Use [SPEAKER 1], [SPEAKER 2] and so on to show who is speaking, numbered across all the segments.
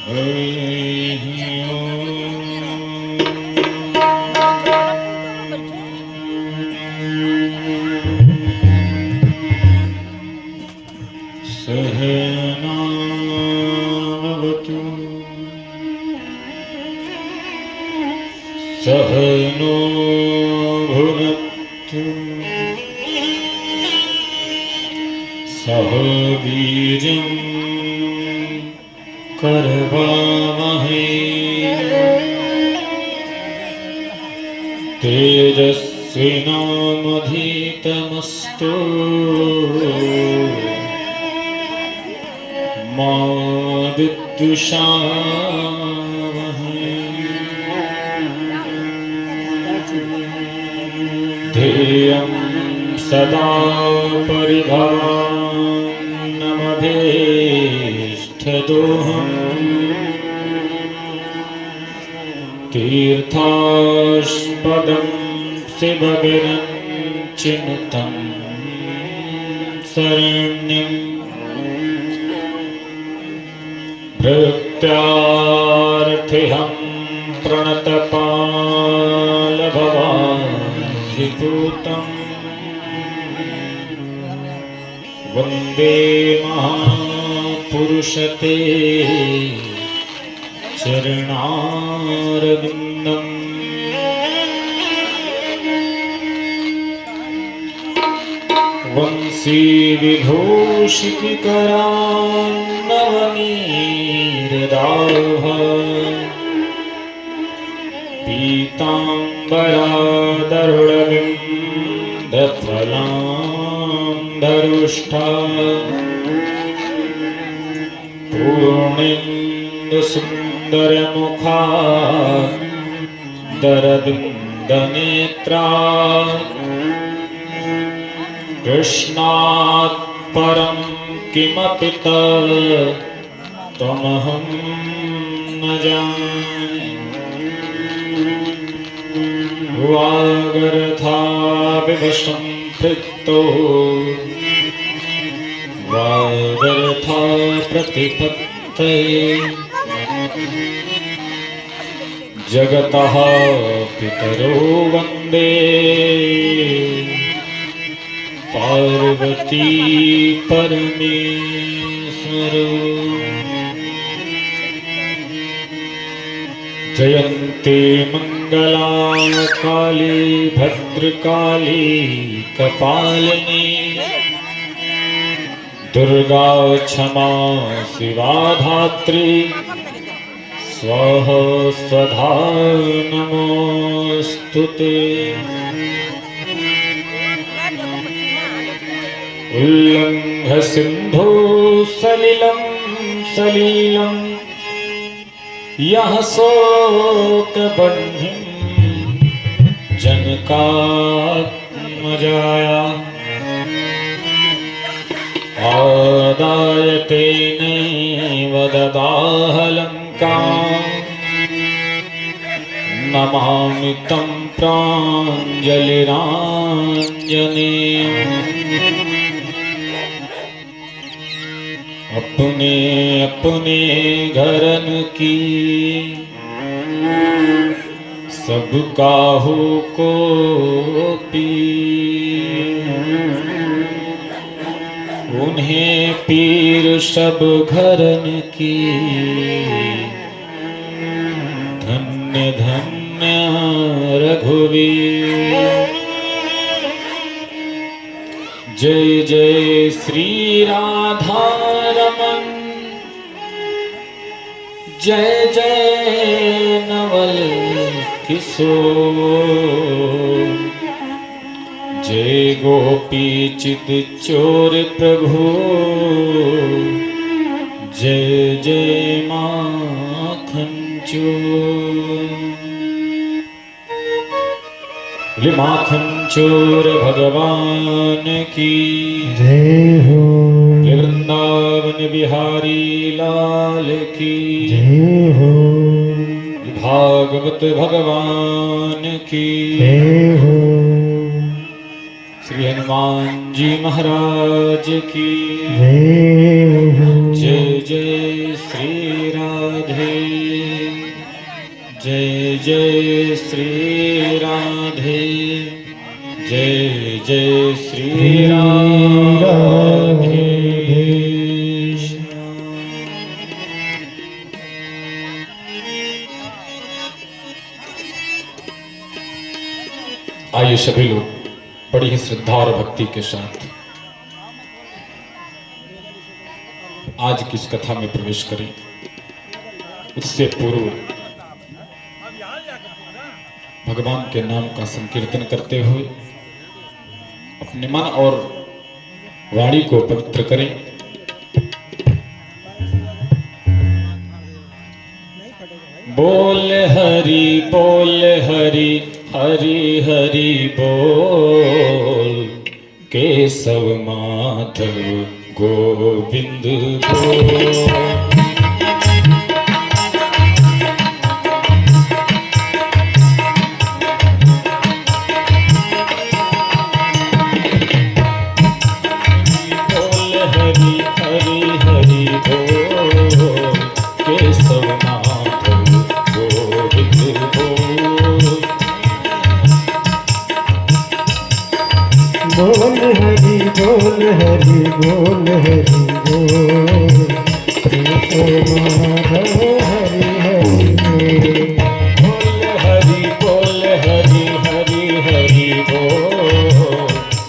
[SPEAKER 1] सहनावतु सहनो भुनक्तु सह वीर्यं करवावहै तेजस्विनामधीतमस्तु मा विद्विषावहै। ध्येयं सदा परिभावनमभीष्टदोहम् तीर्थास्पदं शिवविरञ्चिनुतं शरण्यम् भृत्यार्थिहं प्रणतपालभवाधिपूतम् वन्दे महापुरुषते चरणारविन्दम्। वंशी विभूषितकरान्नवनीरदाभ पीताम्बरादरुणविन्दफलान्धरुष्ठा पूर्णेन्दुसुन्दरमुखा दरविन्दनेत्रा कृष्णात् परं किमपि त्वमहं न जाने। वागर्थाविवशं पृक्तो वागर्था प्रतिपत्तये जगतः पितरो वन्दे पार्वती परमेश्वरो। जयन्ते मंगला काली भद्रकाली कपालिनी दुर्गा क्षमा शिवा धात्री स्वाहा स्वधा नमोस्तुते। उल्लंघ सिंधु सलिलं सलीलं यह शोक बन्धिं जनकात्मजाया आदाय तेनैव ददाह लङ्कां नमामि तं प्राञ्जलिराञ्जनेयम्। अपने अपने घरन की सब काहू को पी उन्हें पीर सब घरन की धन्य धन्य रघुवीर। जय जय श्री राधा रमन जय जय नवल किशोर जय गोपी चित चोर प्रभु जय जय माखन चोर। माखन चोर भगवान की
[SPEAKER 2] जय हो।
[SPEAKER 1] वृंदावन बिहारी लाल की
[SPEAKER 2] जय हो।
[SPEAKER 1] भागवत भगवान की
[SPEAKER 2] जय हो।
[SPEAKER 1] श्री हनुमान जी महाराज की
[SPEAKER 2] जय हो।
[SPEAKER 1] जय जय श्री राधे जय जय श्री राधे जय जय श्री राधे। आइए सभी लोग बड़ी ही श्रद्धा और भक्ति के साथ आज की इस कथा में प्रवेश करें। उससे पूर्व भगवान के नाम का संकीर्तन करते हुए अपने मन और वाणी को पवित्र करें। बोल हरि हरि हरि बोल केशव माधव गोविंद बोल।
[SPEAKER 2] बोल हरि बोल हरि बोल हरि बोल केशव माधव हरि हरि
[SPEAKER 1] बोल हरि हरि हरि बोल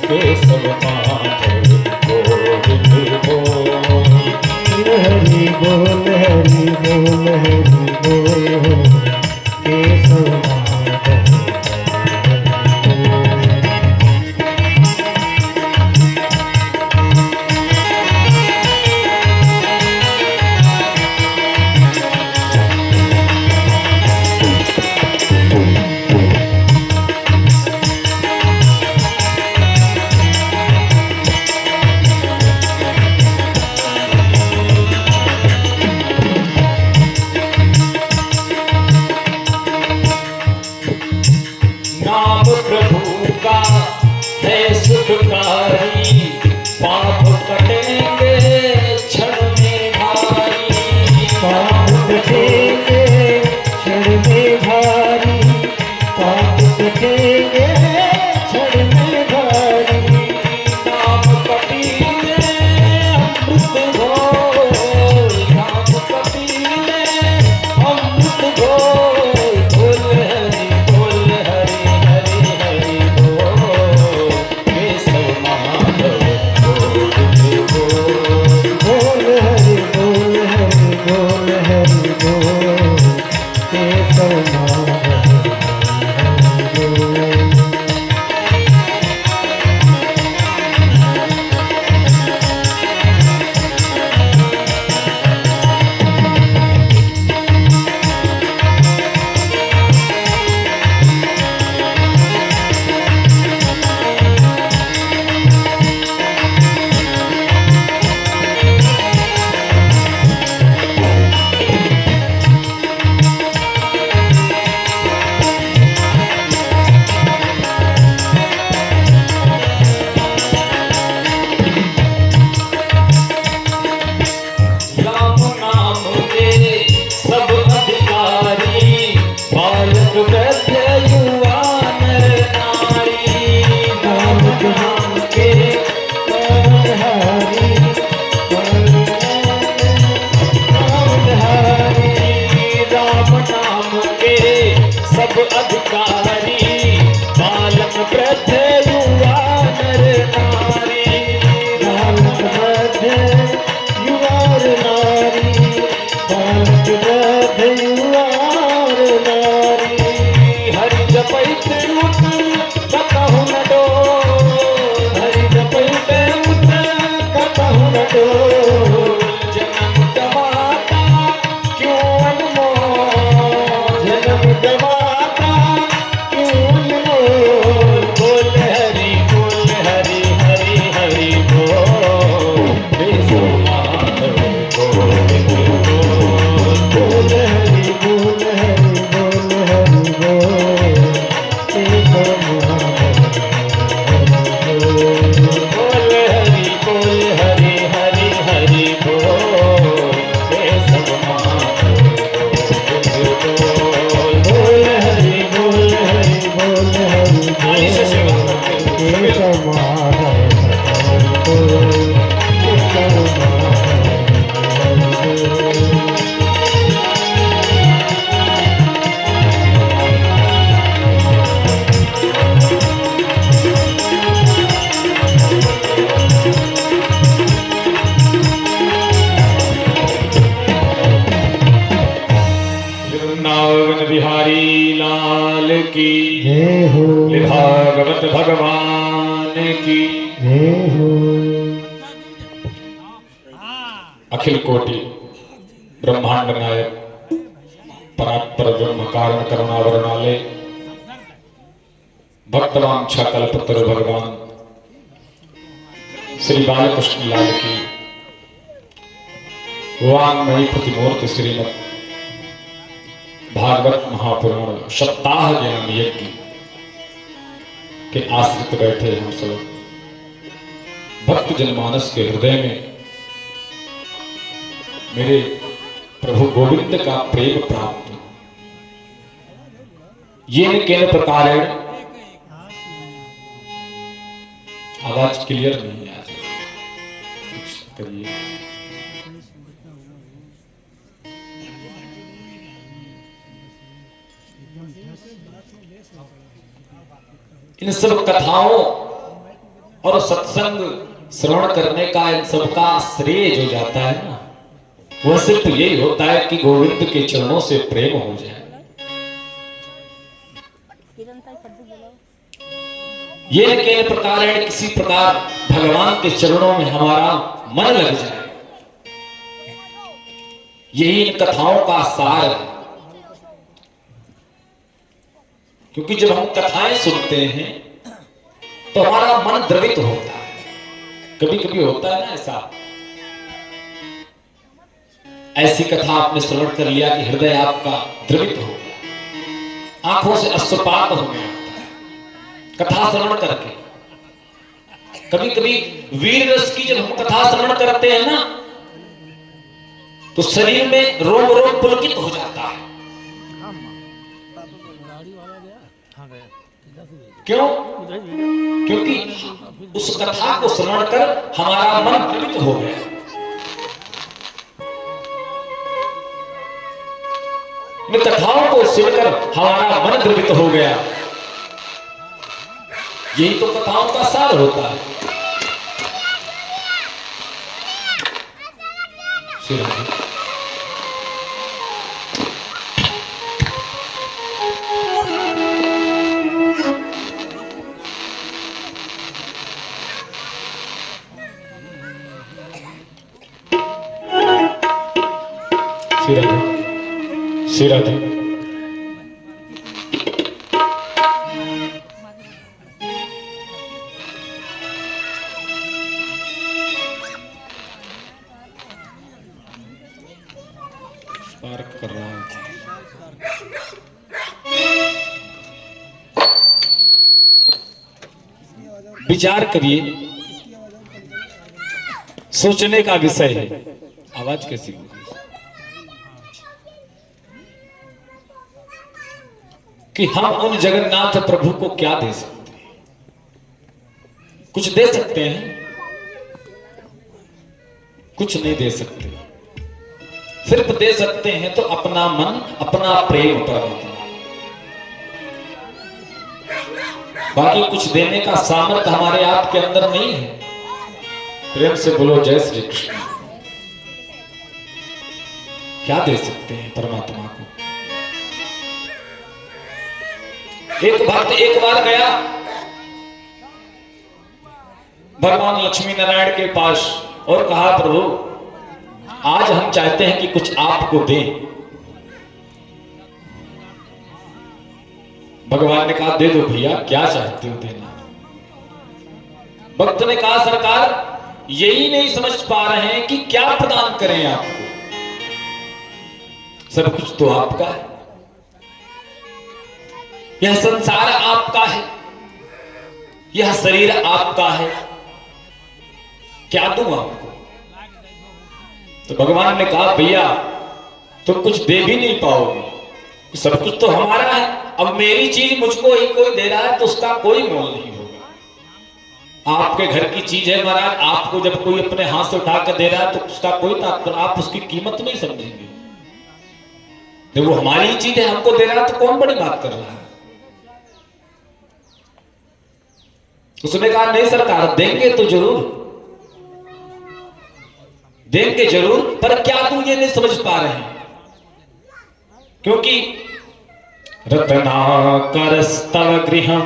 [SPEAKER 1] केशव माधव गोविंद बोल।
[SPEAKER 2] हरि बोल हरि बोल हरि बोल केशव माधव।
[SPEAKER 1] नाम प्रभु का है सुखकारी पाप कटेंगे क्षण में भारी।
[SPEAKER 2] पाप कटेंगे क्षण में भारी पाप कटेंगे क्षण में भारी।
[SPEAKER 1] नाम कपीले अमृत घोल नाम कपीले अमृत घोल। बोल हरि हरि बोल केशव माधव गोविंद बोल।
[SPEAKER 2] बोल हरि बोल हरि बोल हरि बोल केशव माधव हरि बोल।
[SPEAKER 1] राम नाम के सब अधिकारी बालक वृद्ध युवा नर नारी।
[SPEAKER 2] राम नाम के हरि
[SPEAKER 1] राम नाम के सब अधिकारी बालक वृद्ध युवा नर नारी।
[SPEAKER 2] बालक वृद्ध युवा नारी बालक वृद्ध युवा नारी।
[SPEAKER 1] हरि जपैत उठ कतहु न डोल हरि जपैत उठ कतहु न डोल। जन्म गवाता क्यों अनमोल
[SPEAKER 2] जन्म गवाता क्यों अनमोल।
[SPEAKER 1] बोल हरि हरि हरि बोल केशव माधव गोविंद बोल।
[SPEAKER 2] बोल हरि बोल हरि बोल हरि बोल केशव माधव हरि बोल।
[SPEAKER 1] बोल हरि हरि हरि बोल केशव माधव बिहारी लाल की
[SPEAKER 2] जय हो,
[SPEAKER 1] भागवत भगवान की
[SPEAKER 2] जय हो।
[SPEAKER 1] अखिल कोटि ब्रह्मांड नायक परात्पर ब्रह्म कारण करुणावरणालय भक्तवांछा कल्पतरु भगवान श्री बालकृष्ण लाल की वांगमयी प्रतिमूर्ति श्रीमद भागवत महापुराण सप्ताह ज्ञान यज्ञ के आश्रित बैठे हम सब भक्त जनमानस के हृदय में मेरे प्रभु गोविंद का प्रेम प्राप्त ये न केन प्रकार आवाज क्लियर नहीं आ रही, कुछ करिए। इन सब कथाओं और सत्संग श्रवण करने का इन सब का श्रेय जो जाता है ना, वह सिर्फ यही होता है कि गोविंद के चरणों से प्रेम हो जाए। ये न केन प्रकार किसी प्रकार भगवान के चरणों में हमारा मन लग जाए, यही इन कथाओं का सार है। क्योंकि जब हम कथाएं सुनते हैं तो हमारा मन द्रवित होता है। कभी कभी होता है ना ऐसा, ऐसी कथा आपने श्रवण कर लिया कि हृदय आपका द्रवित हो गया, आंखों से अश्रुपात हो गया कथा श्रवण करके। कभी कभी वीर रस की जब हम कथा श्रवण करते हैं ना, तो शरीर में रोम रोम पुलकित हो जाता है। क्यों? क्योंकि उस कथा को श्रवण कर हमारा मन द्रवित हो गया। इन कथाओं को सुनकर हमारा मन द्रवित हो गया। यही तो कथाओं का सार होता है। राधे पार्क कर रहा हूं। विचार करिए, सोचने का विषय है। आवाज कैसी होगी? कि हम उन जगन्नाथ प्रभु को क्या दे सकते हैं? कुछ दे सकते हैं? कुछ नहीं दे सकते। सिर्फ दे सकते हैं तो अपना मन, अपना प्रेम परमात्मा। बाकी कुछ देने का सामर्थ्य हमारे आपके अंदर नहीं है। प्रेम से बोलो जय श्री कृष्ण। क्या दे सकते हैं परमात्मा को? एक भक्त एक बार गया भगवान लक्ष्मी नारायण के पास और कहा, प्रभु आज हम चाहते हैं कि कुछ आपको दें। भगवान ने कहा, दे दो भैया, क्या चाहते हो देना? भक्त ने कहा, सरकार यही नहीं समझ पा रहे हैं कि क्या प्रदान करें आपको। सब कुछ तो आपका है, यह संसार आपका है, यह शरीर आपका है, क्या दूं आपको? तो भगवान ने कहा, भैया तुम कुछ दे भी नहीं पाओगे, सब कुछ तो हमारा है। अब मेरी चीज मुझको ही कोई दे रहा है तो उसका कोई मोल नहीं होगा। आपके घर की चीज है महाराज, आपको जब कोई अपने हाथ से उठा कर दे रहा है तो उसका कोई तात्पर्य, आप उसकी कीमत नहीं समझेंगे। जब वो हमारी चीज है, हमको दे रहा है, तो कौन बड़ी बात कर रहा है? उसने कहा, नहीं सरकार, देंगे तो जरूर, देंगे जरूर, पर क्या तुम ये नहीं समझ पा रहे हैं? क्योंकि रत्नाकरस्तव गृहं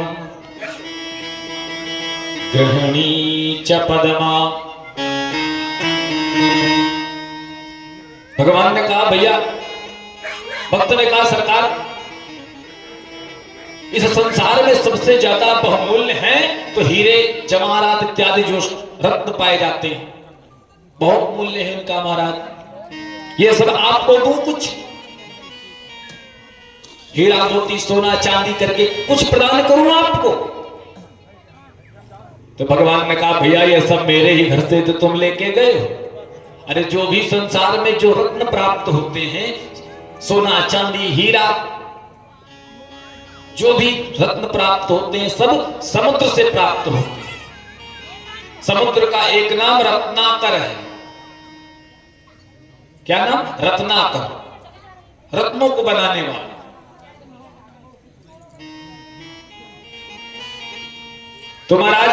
[SPEAKER 1] गृहिणी च पदमा। भगवान ने कहा भैया, भक्त ने कहा सरकार, इस संसार में सबसे ज्यादा बहुमूल्य हैं तो हीरे जवाहरात इत्यादि जो रत्न पाए जाते हैं, बहुत मूल्य है इनका महाराज। ये सब आपको दूं कुछ, हीरा मोती सोना चांदी करके कुछ प्रदान करूं आपको? तो भगवान ने कहा भैया ये सब मेरे ही घर से तो तुम लेके गए हो। अरे जो भी संसार में जो रत्न प्राप्त होते हैं, सोना चांदी हीरा, जो भी रत्न प्राप्त होते हैं सब समुद्र से प्राप्त होते हैं। समुद्र का एक नाम रत्नाकर है। क्या नाम? रत्नाकर, रत्नों को बनाने वाला। तो महाराज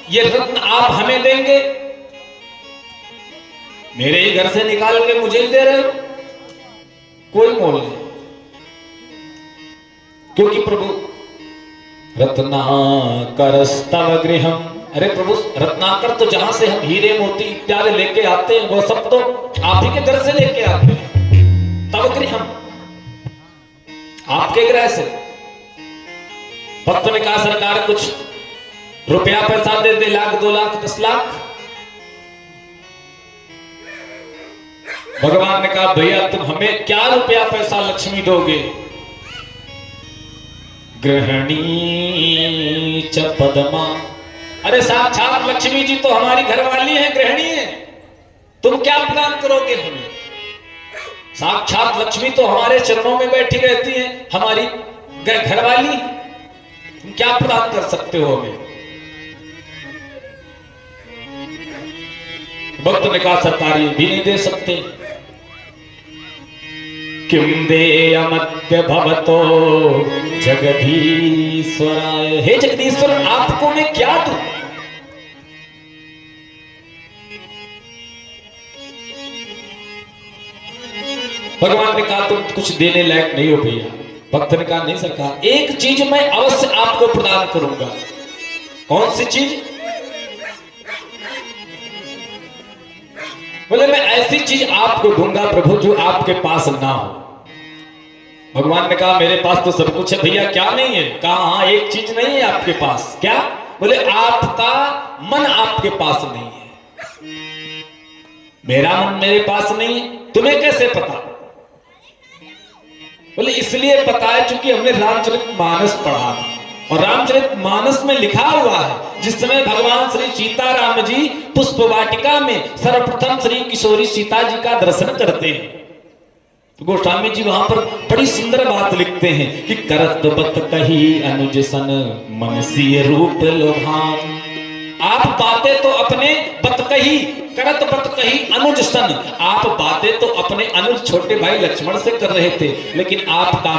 [SPEAKER 1] ये रत्न आप हमें देंगे, मेरे ही घर से निकाल के मुझे ही दे रहे हो, कोई मोल नहीं। क्योंकि प्रभु रत्नाकरस्तव गृहम, अरे प्रभु रत्नाकर तो जहां से हम हीरे मोती इत्यादि लेके आते हैं वो सब तो आप ही के घर से लेके आते हैं। तव गृहम, आपके गृह से। भक्त ने कहा सरकार कुछ रुपया पैसा दे दे, 1 लाख 2 लाख 10 लाख। भगवान ने कहा भैया तुम हमें क्या रुपया पैसा लक्ष्मी दोगे? गृहिणी च पदमा, अरे साक्षात लक्ष्मी जी तो हमारी घरवाली है, गृहिणी है, तुम क्या प्रदान करोगे हमें? साक्षात लक्ष्मी तो हमारे चरणों में बैठी रहती है, हमारी घरवाली, तुम क्या प्रदान कर सकते हो हमें? भक्त ने कहा सरकार ये भी नहीं दे सकते। किम देयमद्य भवतो जगदीश्वराय, हे जगदीश्वर आपको मैं क्या दूं? भगवान ने कहा तुम कुछ देने लायक नहीं हो भैया। भक्त ने कहा नहीं सरकार, एक चीज मैं अवश्य आपको प्रदान करूंगा। कौन सी चीज? बोले मैं ऐसी चीज आपको दूंगा प्रभु जो आपके पास ना हो। भगवान ने कहा मेरे पास तो सब कुछ है भैया, क्या नहीं है? कहा हाँ एक चीज नहीं है आपके पास। क्या? बोले आपका मन आपके पास नहीं है। मेरा मन मेरे पास नहीं है, तुम्हें कैसे पता? बोले इसलिए पता है क्योंकि हमने रामचरितमानस पढ़ा था, और रामचरितमानस में लिखा हुआ है जिस समय भगवान श्री सीताराम जी पुष्प वाटिका में सर्वप्रथम श्री किशोरी सीता जी का दर्शन करते हैं, तो गोस्वामी जी वहां पर बड़ी सुंदर बात लिखते हैं कि करत बत कही अनुज सन मन सिय रूप लोभान। आप बातें तो अपने बत कही, करत बत कही अनुज सन, आप बातें तो अपने अनुज छोटे भाई लक्ष्मण से कर रहे थे, लेकिन आपका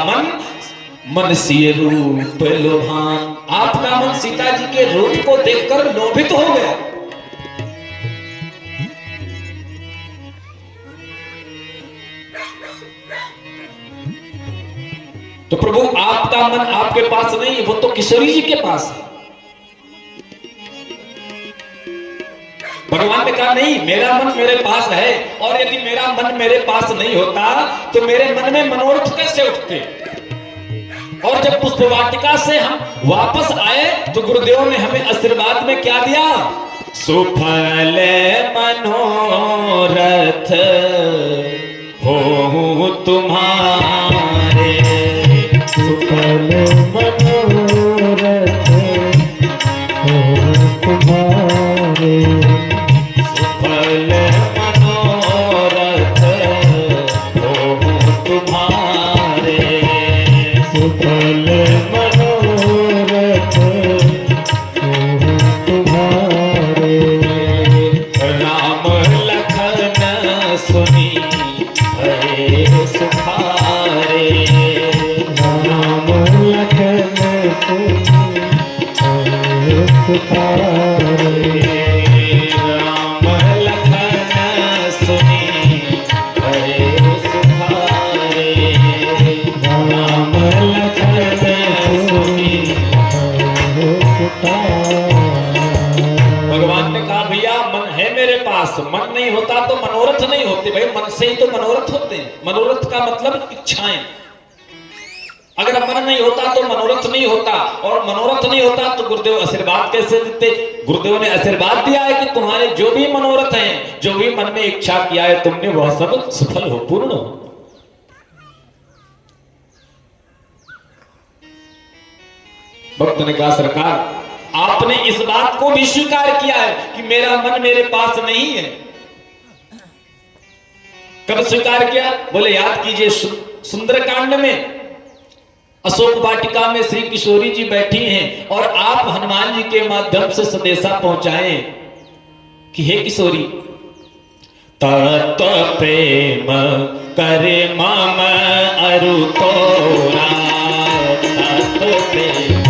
[SPEAKER 1] मन सिय रूप लोभान, आपका मन सीता जी के रूप को देखकर लोभित हो गया। तो प्रभु आपका मन आपके पास नहीं है, वो तो किशोरी जी के पास है। भगवान ने कहा नहीं मेरा मन मेरे पास है, और यदि मेरा मन मेरे पास नहीं होता तो मेरे मन में मनोरथ कैसे उठते? और जब पुष्प वाटिका से हम वापस आए तो गुरुदेव ने हमें आशीर्वाद में क्या दिया? सुफल मनोरथ हो तुम्हारे,
[SPEAKER 2] सुफल मनोरथ हो तुम्हारे,
[SPEAKER 1] सुफल मनोरथ हो तुम्हारे,
[SPEAKER 2] सुफल मनोरथ हो तुम्हारे।
[SPEAKER 1] राम लखन सुनी भये सुखारे,
[SPEAKER 2] राम लखन सुनी भये सुखारे,
[SPEAKER 1] राम लखन सुनी भये सुखारे,
[SPEAKER 2] राम लखन
[SPEAKER 1] मन से ही तो मनोरथ होते हैं। मनोरथ का मतलब इच्छाएं। अगर मन नहीं होता तो मनोरथ नहीं होता, और मनोरथ नहीं होता तो गुरुदेव आशीर्वाद कैसे देते? गुरुदेव ने आशीर्वाद दिया है कि तुम्हारे जो भी मनोरथ हैं, जो भी मन में इच्छा किया है तुमने, वह सब सफल हो, पूर्ण हो। भक्त ने कहा सरकार, आपने इस बात को भी स्वीकार किया है कि मेरा मन मेरे पास नहीं है। कब स्वीकार किया? बोले याद कीजिए, सुंदरकांड में अशोक वाटिका में श्री किशोरी जी बैठी हैं और आप हनुमान जी के माध्यम से संदेशा पहुंचाए कि हे किशोरी, तत्व प्रेम करे मम अरु तोरा, तत्व प्रेम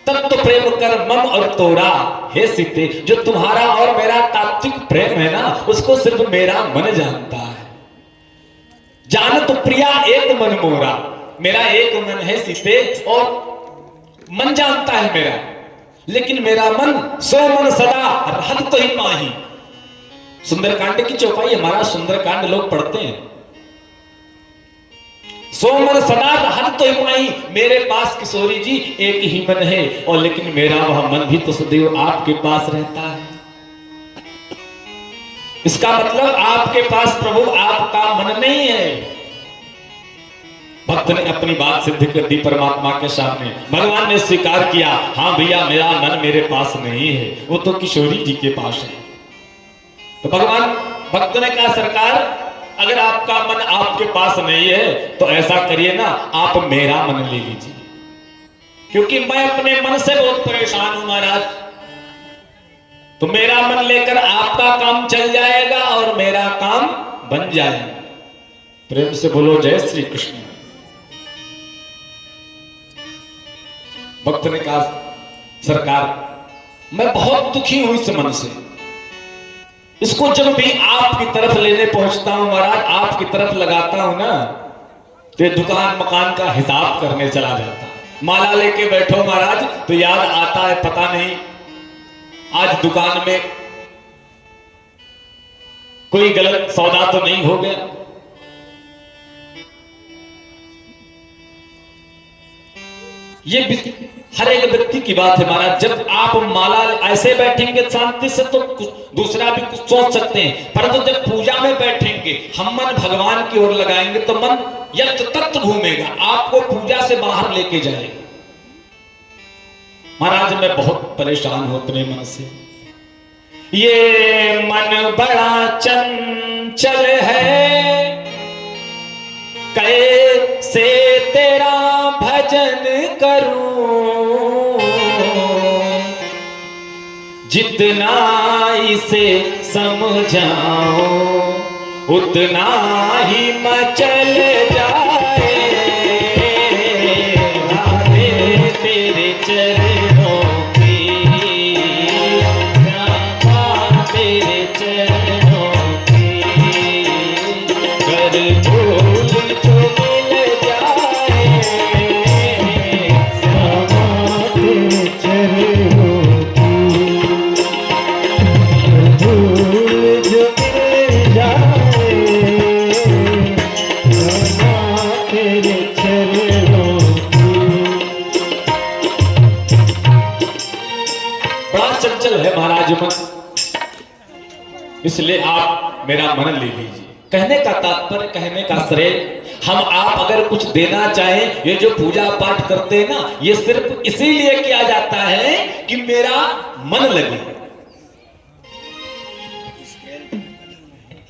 [SPEAKER 1] तत्व प्रेम कर मम और तोरा। हे सीते, जो तुम्हारा और मेरा तात्विक प्रेम है ना, उसको सिर्फ मेरा मन जानता है। जान तो प्रिया एक मन मोरा, मेरा एक मन है सीते और मन जानता है मेरा, लेकिन मेरा मन सो मन सदा रहत तो ही पाही। सुंदरकांड की चौपाई, हमारा सुंदरकांड लोग पढ़ते हैं। सो मन सदा रहत तो ही पाई, मेरे पास किशोरी जी एक ही मन है, और लेकिन मेरा वह मन भी तो सदैव आपके पास रहता है। इसका मतलब आपके पास प्रभु आपका मन नहीं है। भक्त ने अपनी बात सिद्ध कर दी परमात्मा के सामने। भगवान ने स्वीकार किया, हाँ भैया मेरा मन मेरे पास नहीं है, वो तो किशोरी जी के पास है। तो भगवान, भक्त ने कहा सरकार, अगर आपका मन आपके पास नहीं है तो ऐसा करिए ना, आप मेरा मन ले लीजिए, क्योंकि मैं अपने मन से बहुत परेशान हूं महाराज। तो मेरा मन लेकर आपका काम चल जाएगा और मेरा काम बन जाएगा। प्रेम से बोलो जय श्री कृष्ण। भक्त ने कहा सरकार, मैं बहुत दुखी हूं इस मन से, इसको जब भी आपकी तरफ लेने पहुंचता हूं महाराज, आपकी तरफ लगाता हूं ना, तो दुकान मकान का हिसाब करने चला जाता। माला लेके बैठो महाराज तो याद आता है, पता नहीं आज दुकान में कोई गलत सौदा तो नहीं हो गया। ये हर एक व्यक्ति की बात है महाराज। जब आप माला ऐसे बैठेंगे शांति से तो दूसरा भी कुछ सोच सकते हैं, परंतु जब पूजा में बैठेंगे, हम मन भगवान की ओर लगाएंगे तो मन यत्र तत्र घूमेगा, आपको पूजा से बाहर लेके जाएगा। महाराज मैं बहुत परेशान हूं अपने मन से। ये मन बड़ा चंचल है, कैसे तेरा भजन करूं, जितना इसे समझाऊं उतना ही मचल जाए। राधे तेरे चरणों की, श्यामा तेरे चरणों की, कर भूल जो मिल जाए।
[SPEAKER 2] श्यामा तेरे चरणों की, भूल जो मिल जाए। चरणों
[SPEAKER 1] बड़ा चंचल है महाराज मन, इसलिए आप मेरा मन ले लीजिए। कहने का तात्पर्य, कहने का श्रेय, हम आप अगर कुछ देना चाहें, ये जो पूजा पाठ करते हैं ना, ये सिर्फ इसीलिए किया जाता है कि मेरा मन लगे।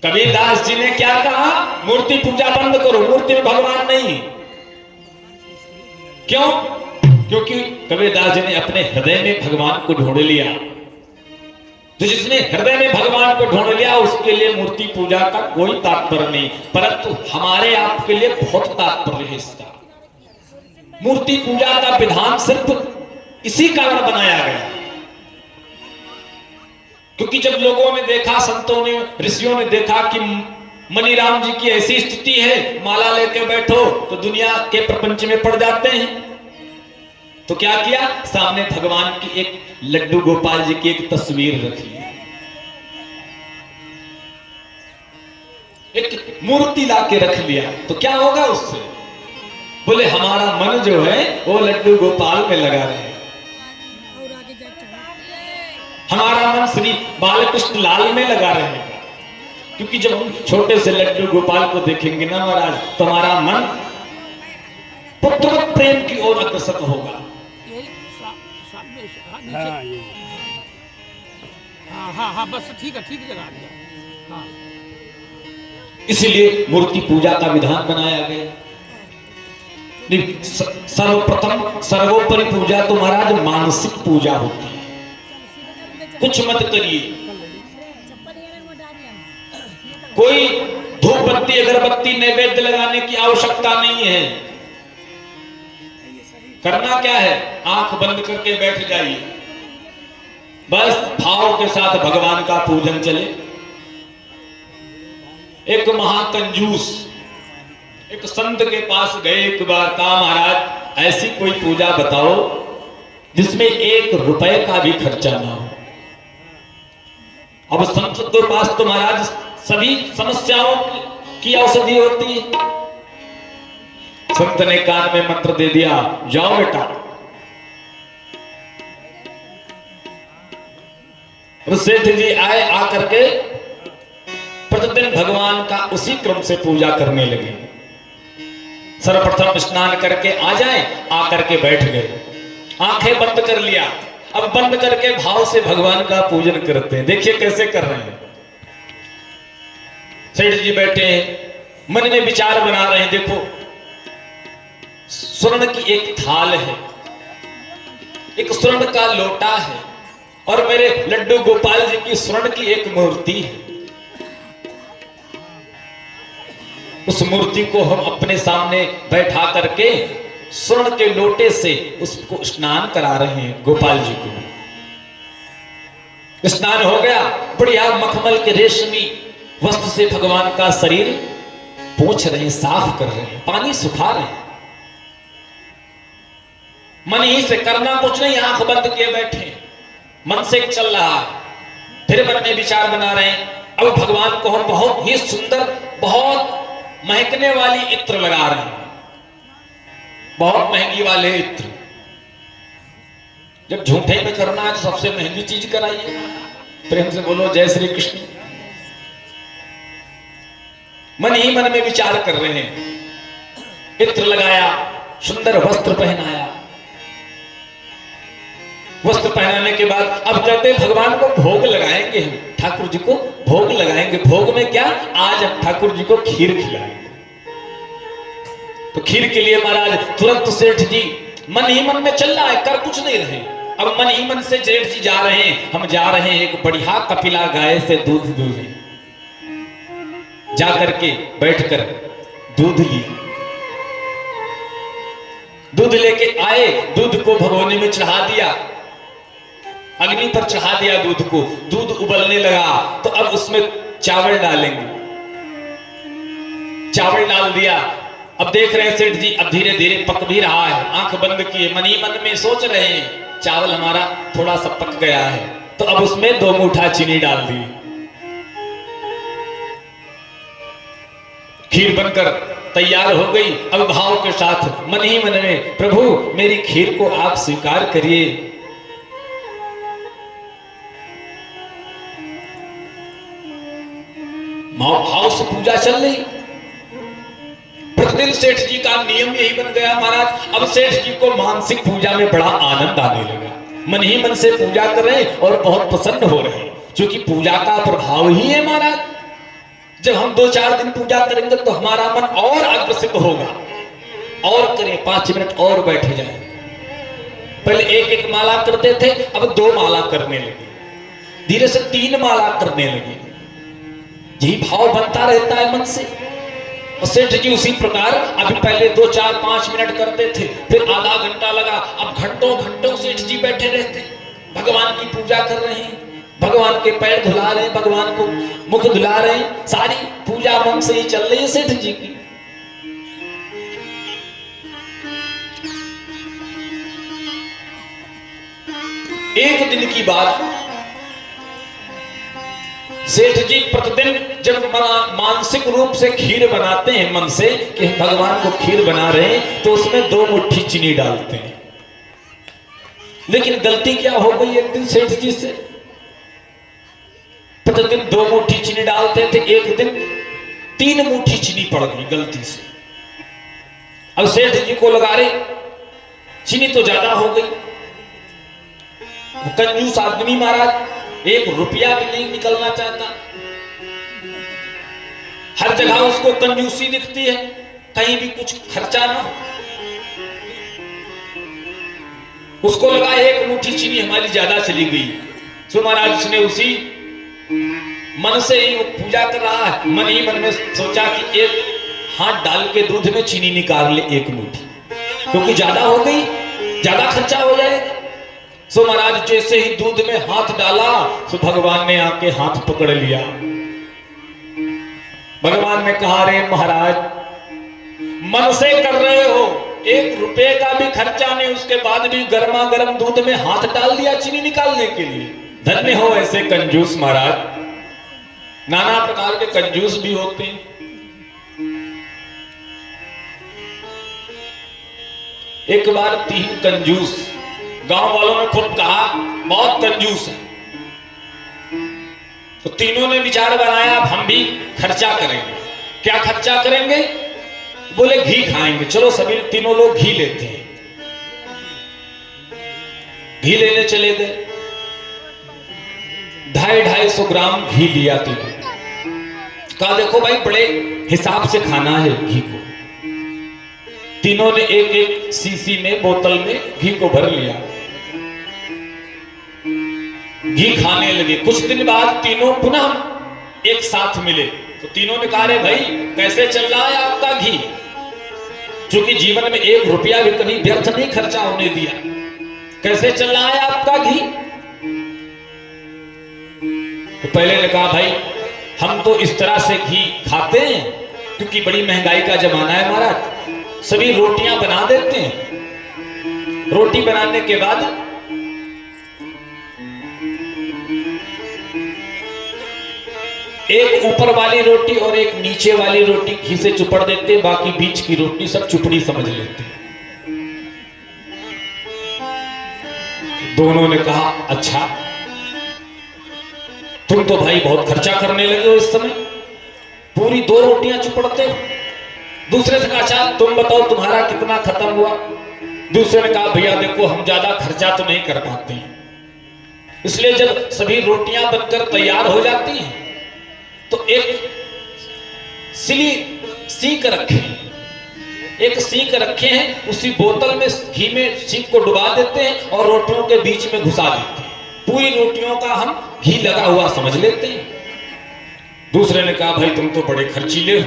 [SPEAKER 1] कबीरदास जी ने क्या कहा? मूर्ति पूजा बंद करो, मूर्ति में भगवान नहीं। क्यों? क्योंकि कबीरदास जी ने अपने हृदय में भगवान को ढूंढ लिया। तो जिसने हृदय में भगवान को ढूंढ लिया, उसके लिए मूर्ति पूजा का कोई तात्पर्य नहीं, परंतु हमारे आपके लिए बहुत तात्पर्य है इसका। मूर्ति पूजा का विधान सिर्फ इसी कारण बनाया गया, क्योंकि जब लोगों ने देखा, संतों ने, ऋषियों ने देखा कि मणिराम जी की ऐसी स्थिति है, माला लेके बैठो तो दुनिया के प्रपंच में पड़ जाते हैं, तो क्या किया? सामने भगवान की एक लड्डू गोपाल जी की एक तस्वीर रख ली, एक मूर्ति ला के रख लिया। तो क्या होगा उससे? बोले हमारा मन जो है वो लड्डू गोपाल में लगा रहे, हमारा मन श्री बालकृष्ण लाल में लगा रहेगा। क्योंकि जब हम छोटे से लड्डू गोपाल को देखेंगे ना महाराज, तो हमारा मन पुत्र प्रेम की ओर अग्रसर होगा।
[SPEAKER 3] हाँ बस ठीक है लगा दिया। हाँ।
[SPEAKER 1] इसलिए मूर्ति पूजा का विधान बनाया गया। सर्वप्रथम सर्वोपरि पूजा तो महाराज मानसिक पूजा होती है, कुछ मत करिए। कोई धूप बत्ती अगरबत्ती नैवेद्य लगाने की आवश्यकता नहीं है। करना क्या है? आंख बंद करके बैठ जाइए, बस भाव के साथ भगवान का पूजन चले। एक महाकंजूस एक संत के पास गए, एक बार कहा महाराज ऐसी कोई पूजा बताओ जिसमें 1 रुपए का भी खर्चा ना हो। अब संत के पास तो महाराज सभी समस्याओं की औषधि होती है। संत ने कान में मंत्र दे दिया, जाओ बेटा। सेठ जी आए, आकर के प्रतिदिन भगवान का उसी क्रम से पूजा करने लगे। सर्वप्रथम स्नान करके आ जाए, आकर के बैठ गए, आंखें बंद कर लिया। अब बंद करके भाव से भगवान का पूजन करते हैं। देखिए कैसे कर रहे हैं। सेठ जी बैठे हैं, मन में विचार बना रहे हैं। देखो स्वर्ण की एक थाल है, एक स्वर्ण का लोटा है, और मेरे लड्डू गोपाल जी की स्वर्ण की एक मूर्ति है। उस मूर्ति को हम अपने सामने बैठा करके स्वर्ण के लोटे से उसको स्नान करा रहे हैं। गोपाल जी को स्नान हो गया, बढ़िया मखमल के रेशमी वस्त्र से भगवान का शरीर पोंछ रहे हैं, साफ कर रहे हैं, पानी सुखा रहे हैं। मन ही से करना कुछ नहीं, आंख बंद किए बैठे, मन से चल रहा है। फिर मन में विचार बना रहे हैं। अब भगवान को हम बहुत ही सुंदर, बहुत महकने वाली इत्र लगा रहे हैं, बहुत महंगी वाले इत्र। जब झूठे में करना है तो सबसे महंगी चीज कराइए। प्रेम से बोलो जय श्री कृष्ण। मन ही मन में विचार कर रहे हैं। इत्र लगाया, सुंदर वस्त्र पहनाया। वस्त्र पहनाने के बाद अब कहते हैं भगवान को भोग लगाएंगे, हम ठाकुर जी को भोग लगाएंगे। भोग में क्या? आज हम ठाकुर जी को खीर खिलाएंगे। तो खीर के लिए महाराज तुरंत सेठ जी मन ही मन में चल रहा है, कर कुछ नहीं रहे। अब मन ही मन से सेठ जी जा रहे हैं, हम जा रहे हैं एक बढ़िया कपिला गाय से दूध दूहे। जाकर के बैठकर दूध लिया, दूध लेके आए, दूध को भगोने में चढ़ा दिया, अग्नि पर चढ़ा दिया दूध को। दूध उबलने लगा तो अब उसमें चावल डालेंगे। चावल डाल दिया। अब देख रहे हैं सेठ जी अब धीरे धीरे पक भी रहा है। आंख बंद किए मन ही मन में सोच रहे हैं चावल हमारा थोड़ा सा पक गया है, तो अब उसमें 2 मुठ्ठा चीनी डाल दी। खीर बनकर तैयार हो गई। अब भाव के साथ मन ही मन में, प्रभु मेरी खीर को आप स्वीकार करिए। भाव से पूजा चल रही। प्रतिदिन सेठ जी का नियम यही बन गया महाराज। अब सेठ जी को मानसिक पूजा में बड़ा आनंद आने लगा। मन ही मन से पूजा कर रहे और बहुत प्रसन्न हो रहे, क्योंकि पूजा का प्रभाव ही है महाराज। जब हम 2-4 दिन पूजा करेंगे तो हमारा मन और अग्रसित होगा। और करें, 5 मिनट और बैठे जाए। पहले 1-1 माला करते थे, अब 2 माला करने लगे, धीरे से 3 माला करने लगे। यही भाव बनता रहता है मन से। और सेठ जी उसी प्रकार अभी पहले 2-4-5 मिनट करते थे, फिर आधा घंटा लगा, अब घंटों घंटों सेठ जी बैठे रहते, भगवान की पूजा कर रहे हैं, भगवान के पैर धुला रहे हैं, भगवान को मुख धुला रहे हैं। सारी पूजा मन से ही चल रही है सेठ जी की। एक दिन की बात, सेठ जी प्रतिदिन जब मानसिक रूप से खीर बनाते हैं मन से कि हम भगवान को खीर बना रहे हैं, तो उसमें 2 मुट्ठी चीनी डालते हैं। लेकिन गलती क्या हो गई एक दिन सेठ जी से, प्रतिदिन 2 मुट्ठी चीनी डालते थे, एक दिन 3 मुट्ठी चीनी पड़ गई गलती से। अब सेठ जी को लगा रहे चीनी तो ज्यादा हो गई। कंजूस आदमी महाराज, 1 रुपया भी नहीं निकलना चाहता। हर जगह उसको कंजूसी दिखती है, कहीं भी कुछ खर्चा ना हो। उसको लगा 1 मुट्ठी चीनी हमारी ज्यादा चली गई। सो महाराज ने उसी मन से ही वो पूजा कर रहा है, मन ही मन में सोचा कि 1 हाथ डाल के दूध में चीनी निकाल ले 1 मुट्ठी, क्योंकि ज्यादा हो गई, ज्यादा खर्चा हो जाएगा। सो महाराज जैसे ही दूध में हाथ डाला, तो भगवान ने आके हाथ पकड़ लिया। भगवान ने कहा, रे महाराज, मन से कर रहे हो, 1 रुपए का भी खर्चा नहीं, उसके बाद भी गर्मा गर्म दूध में हाथ डाल दिया चीनी निकालने के लिए। धन्य हो ऐसे कंजूस महाराज। नाना प्रकार के कंजूस भी होते हैं। एक बार 3 कंजूस, गांव वालों ने खुद कहा बहुत कंजूस है, तो तीनों ने विचार बनाया अब हम भी खर्चा करेंगे। क्या खर्चा करेंगे? बोले घी खाएंगे। चलो सभी तीनों लोग घी लेते हैं। घी लेने चले गए। 250-250 ग्राम घी लिया तीनों। कहा देखो भाई, बड़े हिसाब से खाना है घी को। तीनों ने 1-1 सीसी में, बोतल में घी को भर लिया। घी खाने लगे। कुछ दिन बाद तीनों पुनः एक साथ मिले, तो तीनों ने कहा, रे भाई कैसे चल रहा है आपका घी? क्योंकि जीवन में 1 रुपया भी कभी व्यर्थ नहीं खर्चा होने दिया। कैसे चल रहा है आपका घी? तो पहले ने कहा, भाई हम तो इस तरह से घी खाते हैं, क्योंकि बड़ी महंगाई का जमाना है महाराज, सभी रोटियां बना देते हैं। रोटी बनाने के बाद एक ऊपर वाली रोटी और एक नीचे वाली रोटी घी से चुपड़ देते, बाकी बीच की रोटी सब चुपड़ी समझ लेते। दोनों ने कहा, अच्छा तुम तो भाई बहुत खर्चा करने लगे हो इस समय, पूरी 2 रोटियां चुपड़ते हो। दूसरे से कहा, अच्छा तुम बताओ तुम्हारा कितना खत्म हुआ? दूसरे ने कहा, भैया देखो हम ज्यादा खर्चा तो नहीं कर पाते हैं, इसलिए जब सभी रोटियां बनकर तैयार हो जाती हैं तो एक सीख रखे, एक सीख रखे हैं, उसी बोतल में घी में सीख को डुबा देते हैं और रोटियों के बीच में घुसा देते हैं। पूरी रोटियों का हम घी लगा हुआ समझ लेते हैं। दूसरे ने कहा, भाई तुम तो बड़े खर्चीले हो,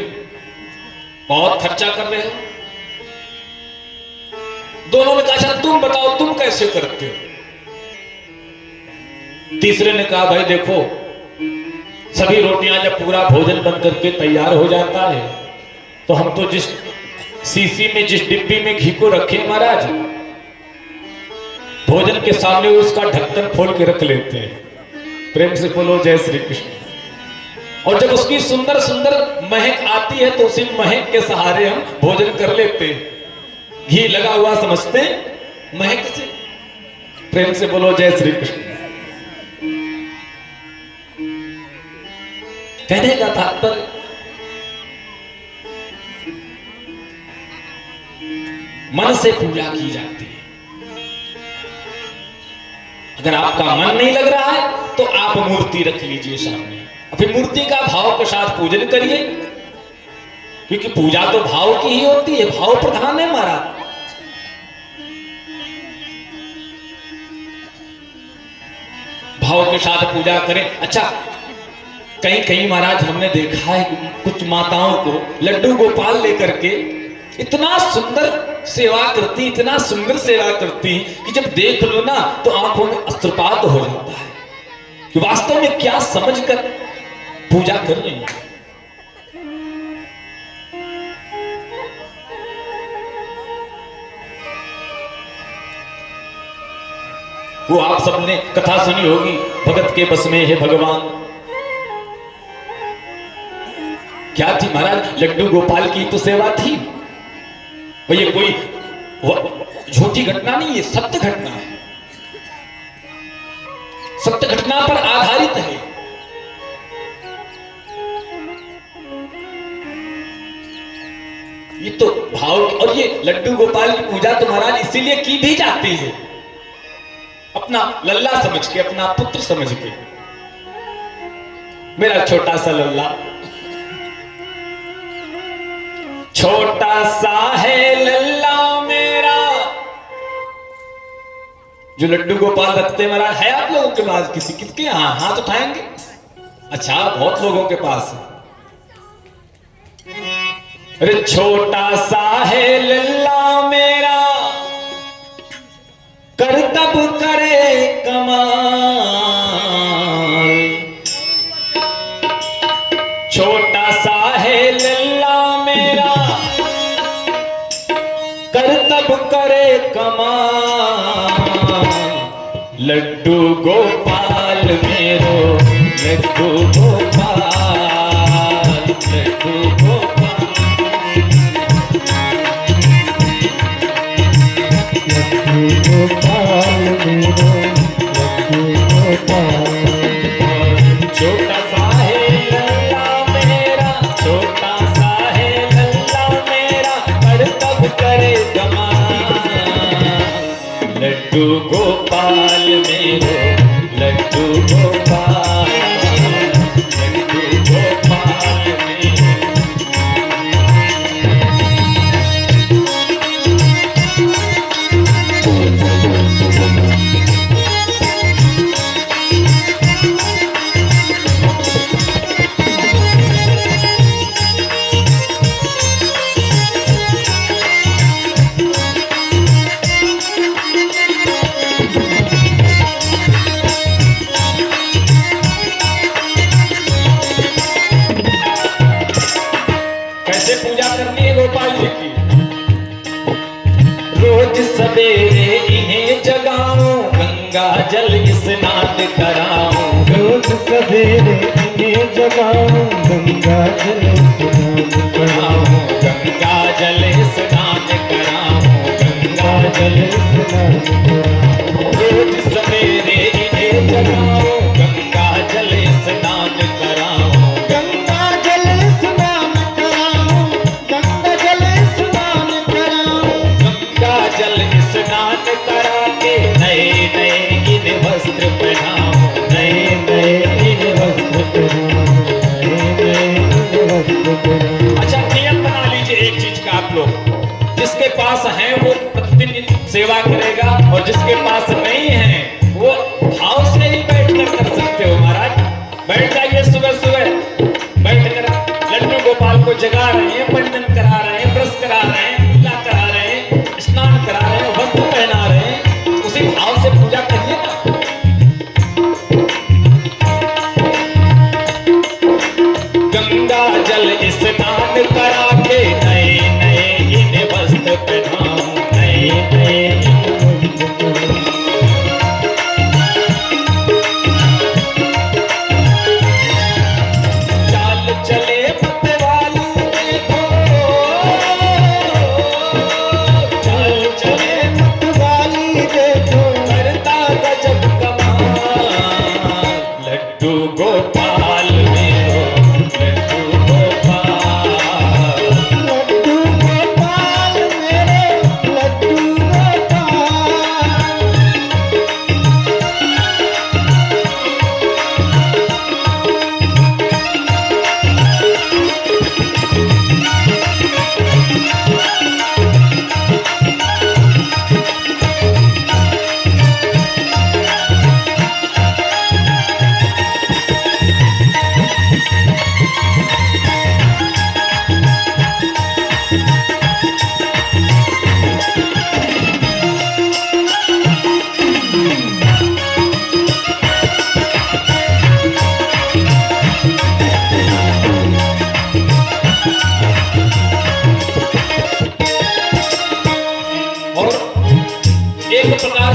[SPEAKER 1] बहुत खर्चा कर रहे हो। दोनों ने कहा, अच्छा तुम बताओ तुम कैसे करते हो? तीसरे ने कहा, भाई देखो सभी रोटियां जब पूरा भोजन बन करके तैयार हो जाता है, तो हम तो जिस सीसी में, जिस डिब्बी में घी को रखे महाराज, भोजन के सामने उसका ढक्कन खोल के रख लेते हैं। प्रेम से बोलो जय श्री कृष्ण। और जब उसकी सुंदर सुंदर महक आती है तो उसी महक के सहारे हम भोजन कर लेते हैं। घी लगा हुआ समझते हैं महक से। प्रेम से बोलो जय श्री कृष्ण। कहने का तात्पर्य मन से पूजा की जाती है। अगर आपका मन नहीं लग रहा है तो आप मूर्ति रख लीजिए सामने, फिर मूर्ति का भाव के साथ पूजन करिए, क्योंकि पूजा तो भाव की ही होती है, भाव प्रधान है महाराज। भाव के साथ पूजा करें। अच्छा, कहीं कहीं महाराज हमने देखा है कुछ माताओं को लड्डू गोपाल लेकर के इतना सुंदर सेवा करती, इतना सुंदर सेवा करती कि जब देख लो ना तो आंखों में अश्रुपात हो जाता है कि वास्तव में क्या समझकर पूजा कर रही है। वो आप सबने कथा सुनी होगी, भगत के बस में है भगवान। क्या थी महाराज? लड्डू गोपाल की तो सेवा थी। ये कोई झूठी घटना नहीं है, सत्य घटना है, सत्य घटना पर आधारित है। ये तो भाव। और ये लड्डू गोपाल की पूजा तो महाराज इसीलिए की भी जाती है, अपना लल्ला समझ के, अपना पुत्र समझ के। मेरा छोटा सा लल्ला, छोटा सा है लल्ला मेरा। जो लड्डू गोपाल रखते महाराज है आप लोगों के पास? किसी किसके यहाँ हाथ उठाएंगे? अच्छा, बहुत लोगों के पास है। अरे छोटा सा है लल्ला मेरा, करतब करे कमाल। छोटा सा है लल्ला मेरा, करतब करे कमाल। लड्डू गोपाल मेरो, लड्डू गोपाल, लड्डू गोपाल।
[SPEAKER 2] लड्डू गोपाल मेरो, लड्डू गोपाल।
[SPEAKER 1] छोटा सा है लल्ला मेरा, छोटा सा है लल्ला मेरा, करतब करे कमाल। लड्डू गोपाल मेरो, लड्डू गोपाल, लड्डू गोपाल मेरो। कैसे पूजा करनी है गोपाल जी की? रोज सवेरे इन्हें जगाऊं, गंगा जल स्नान कराऊं।
[SPEAKER 2] रोज सवेरे इन्हें जगाऊं, गंगा जल स्नान कराऊं।
[SPEAKER 1] गंगा जल स्नान कराऊं, गंगा
[SPEAKER 2] जल स्नान कराऊं।
[SPEAKER 1] रोज सवेरे इन्हें जगाऊं, गंगा जल स्नान कराऊं।
[SPEAKER 2] गंगा जल स्नान कराऊं, गंगा जल स्नान कराऊं।
[SPEAKER 1] गंगा जल स्नान करा के नए नए इन वस्त्र पहनाऊं, नए नए इन वस्त्र पहनाऊं,
[SPEAKER 2] नए नए वस्त्र पहनाऊं।
[SPEAKER 1] अच्छा, नियम बना लीजिए एक चीज का आप लोग, जिसके पास है वो प्रतिदिन सेवा करेगा, और जिसके पास नहीं है वो भाव से ही बैठकर कर सकते हो महाराज। बैठ जाइए सुबह सुबह, बैठकर लड्डू गोपाल को जगा रहे हैं, वंदन करा रहे हैं, ब्रश करा रहे हैं, पूजा करा रहे हैं, स्नान करा रहे हैं, वस्त्र पहना रहे हैं, उसी भाव से पूजा करिए ना। गंगा जल स्नान करा के नए नए इन वस्त्र पहनाऊं, नए नए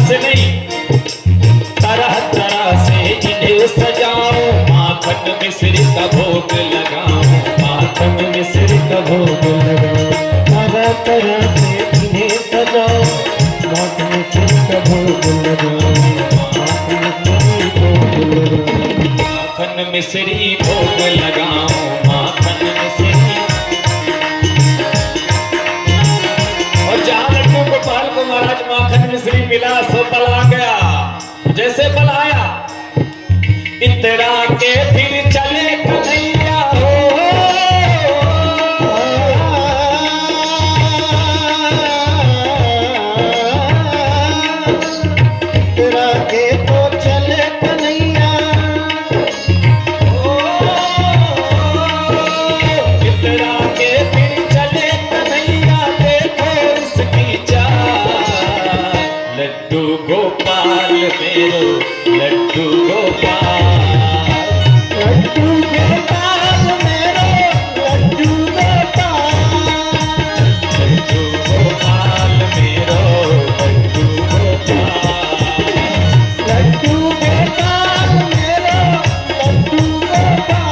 [SPEAKER 1] से नहीं, तरह तरह से इन्हें सजाओ, माखन मिश्री का भोग लगाओ, माखन मिश्री का भोग लगाओ।
[SPEAKER 2] तरह तरह से इन्हें सजाओ, माखन मिश्री का भोग लगाओ, माखन मिश्री भोग लगाओ।
[SPEAKER 1] माखन मिश्री भोग लगाओ, माखन मिश्री। और जहाँ लड्डू गोपाल को महाराज माखन मिश्री मिला सो पला गया। जैसे पलाया इतरा के फिर चले कन्हैया हो।
[SPEAKER 2] तेरा के तो चले कन्हैया,
[SPEAKER 1] इतरा के फिर चले कन्हैया, देखो इसकी चाल। लड्डू गोपाल मेरो, लड्डू गोपाल,
[SPEAKER 2] लड्डू गोपाल मेरो, लड्डू गोपाल,
[SPEAKER 1] लड्डू गोपाल मेरो, लड्डू गोपाल।
[SPEAKER 2] लड्डू गोपाल मेरो, लड्डू गोपाल।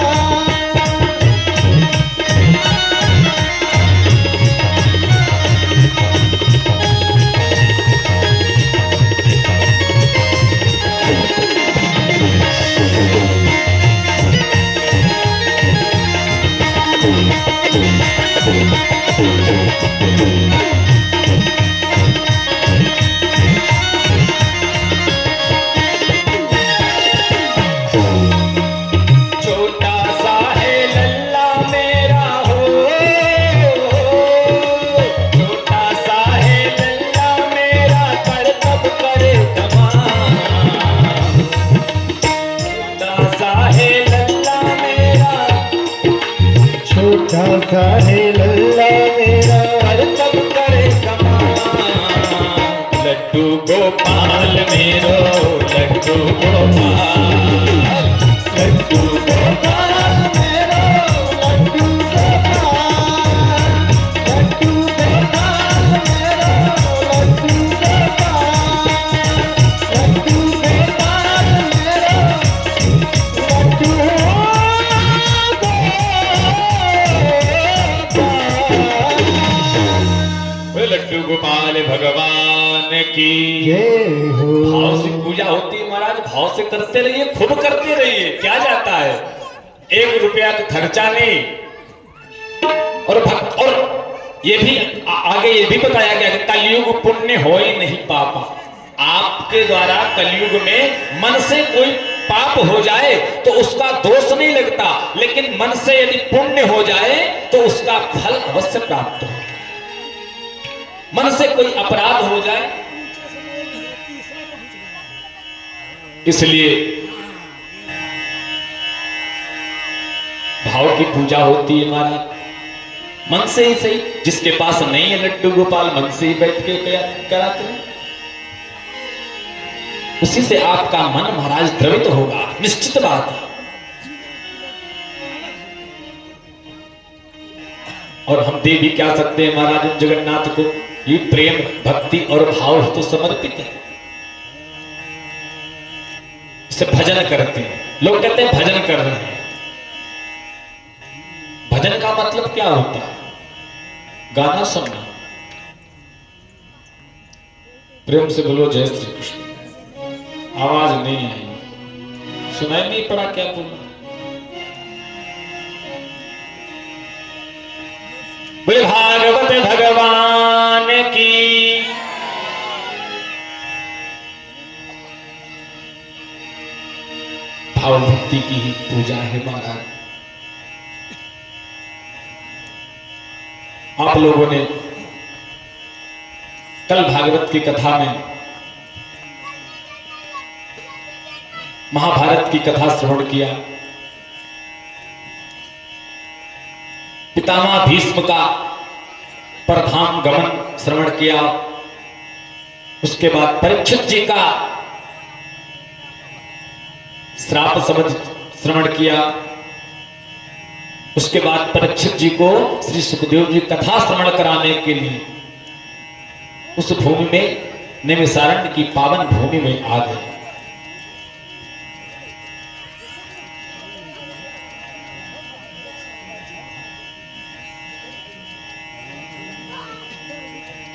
[SPEAKER 1] छोटा सा है लल्ला मेरा हो, छोटा सा है लल्ला मेरा, करतब करे कमाल। छोटा सा है लल्ला मेरा,
[SPEAKER 2] छोटा सा है लल्ला मेरा,
[SPEAKER 1] करतब करे कमाल। लड्डू गोपाल मेरो, लड्डू गोपाल, लड्डू
[SPEAKER 2] गोपाल मेरो, लड्डू गोपाल, लड्डू गोपाल मेरो, लड्डू गोपाल, लड्डू गोपाल मेरो, लड्डू
[SPEAKER 1] वो लड्डू गोपाल भगवान की
[SPEAKER 2] जय हो।
[SPEAKER 1] भाव से पूजा होती है महाराज, भाव से करते रहिए, खूब करते रहिए, क्या जाता है। 1 रुपया का खर्चा नहीं। और ये भी आगे ये भी बताया गया कि कलयुग पुण्य हो ही नहीं पापा। आपके द्वारा कलयुग में मन से कोई पाप हो जाए तो उसका दोष नहीं लगता, लेकिन मन से यदि पुण्य हो जाए तो उसका फल अवश्य प्राप्त हो। मन से कोई अपराध हो जाए, इसलिए भाव की पूजा होती है महाराज। मन से ही सही, जिसके पास नहीं है लड्डू गोपाल, मन से ही बैठ के कराते हैं, उसी से आपका मन महाराज द्रवित होगा, निश्चित बात है। और हम दे भी क्या सकते हैं महाराज जगन्नाथ को, ये प्रेम भक्ति और भाव तो समर्पित है। इसे भजन करते हैं, लोग कहते हैं भजन कर रहे हैं। भजन का मतलब क्या होता है? गाना सुनना। प्रेम से बोलो जय श्री कृष्ण। आवाज नहीं आई, सुनाई नहीं पड़ा क्या बोलना। बोले भागवत भगवान की। भाव भक्ति की ही पूजा है महाराज। आप लोगों ने कल भागवत की कथा में महाभारत की कथा श्रवण किया। पितामह भीष्म का परधाम गमन श्रवण किया। उसके बाद परीक्षित जी का श्राप समझ श्रवण किया। उसके बाद परीक्षित जी को श्री सुखदेव जी कथा श्रवण कराने के लिए उस भूमि में निमिषारण्य की पावन भूमि में आ गए।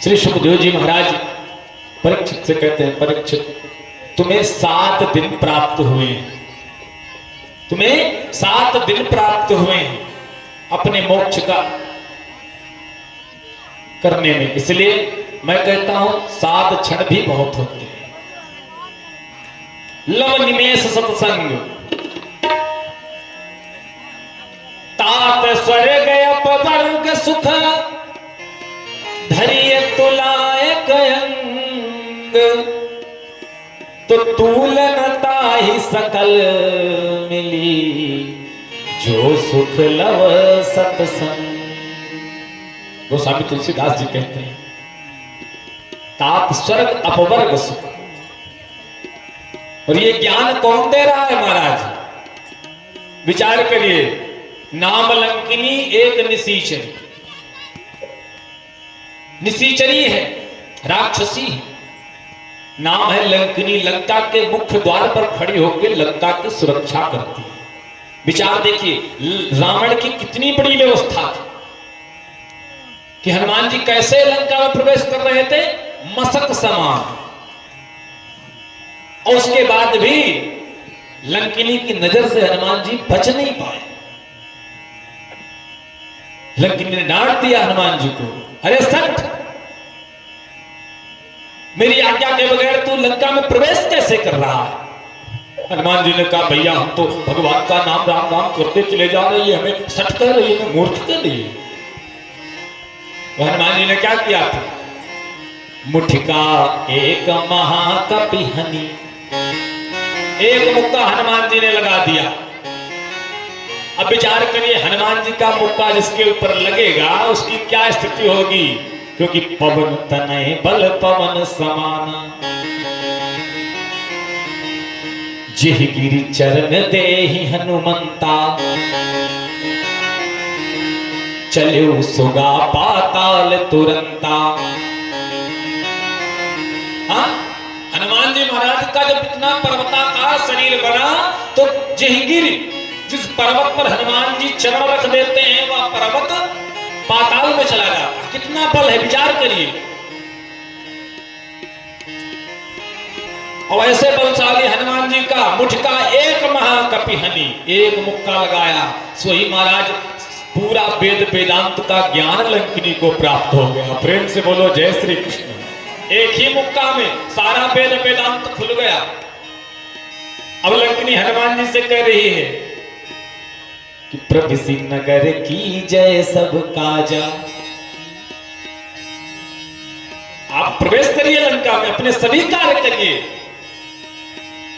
[SPEAKER 1] श्री सुखदेव जी महाराज परीक्षित से कहते हैं, परीक्षित तुम्हें 7 दिन प्राप्त हुए, तुम्हें 7 दिन प्राप्त हुए अपने मोक्ष का करने में। इसलिए मैं कहता हूं 7 क्षण भी बहुत होते हैं। लव निमेष सत्संग तात स्वर्ग अपवर्ग सुख धरिय तुलाए कयंग तो तूलनता ही सकल मिली जो सुख लव सत्संग। गोस्वामी तुलसीदास जी कहते हैं तात स्वर्ग अपवर्ग सुख। और ये ज्ञान कौन दे रहा है महाराज? विचार करिए। नाम लंकिनी एक निशीचरी, निशीचरी है, राक्षसी है। नाम है लंकिनी, लंका के मुख्य द्वार पर खड़ी होकर लंका की सुरक्षा करती है। विचार देखिए रावण की कितनी बड़ी व्यवस्था थी कि हनुमान जी कैसे लंका में प्रवेश कर रहे थे, मशक समान, और उसके बाद भी लंकिनी की नजर से हनुमान जी बच नहीं पाए। लंकिनी ने डांट दिया हनुमान जी को, अरे सट, मेरी आज्ञा के बगैर तू लंका में प्रवेश कैसे कर रहा है? हनुमान जी ने कहा भैया हम तो भगवान का नाम राम राम करते चले जा रही है, हमें सट कर रही है, हमें मूर्ख कर रही है। हनुमान जी ने क्या किया था? मुठिका एक महाकपि हनी, एक मुक्का हनुमान जी ने लगा दिया। अब विचार करिए हनुमान जी का मुक्का जिसके ऊपर लगेगा उसकी क्या स्थिति होगी, क्योंकि पवन तनय बल पवन समाना जिह गिरि चरण देहि हनुमंता चलो सुगा पाताल तुरंता। हाँ? हनुमान जी महाराज का जब इतना पर्वताकार शरीर बना तो जिहगिरी, जिस पर्वत पर हनुमान जी चरण रख देते हैं वह पर्वत पाताल में चला जाता। कितना बल है, विचार करिए। और ऐसे बलशाली हनुमान जी का मुठका एक महाकपि हनी, एक मुक्का लगाया सो ही महाराज पूरा वेद वेदांत का ज्ञान लंकिनी को प्राप्त हो गया। प्रेम से बोलो जय श्री कृष्ण। एक ही मुक्का में सारा वेद वेदांत खुल गया। अब लंकिनी हनुमान जी से कह रही है कि प्रभृति नगर की जय सब काजा। आप प्रवेश करिए लंका में, अपने सभी कार्य करिए।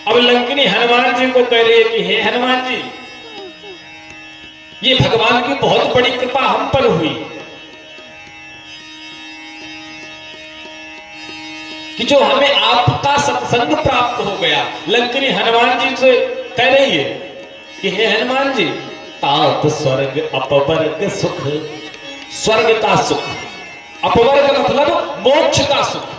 [SPEAKER 1] अब लंकिनी हनुमान जी को कह रही है कि हे हनुमान जी, ये भगवान की बहुत बड़ी कृपा हम पर हुई कि जो हमें आपका सत्संग प्राप्त हो गया। लंकिनी हनुमान जी से कह रही है कि हे हनुमान जी, तात स्वर्ग अपवर्ग सुख, स्वर्ग का सुख, अपवर्ग मतलब मोक्ष का सुख।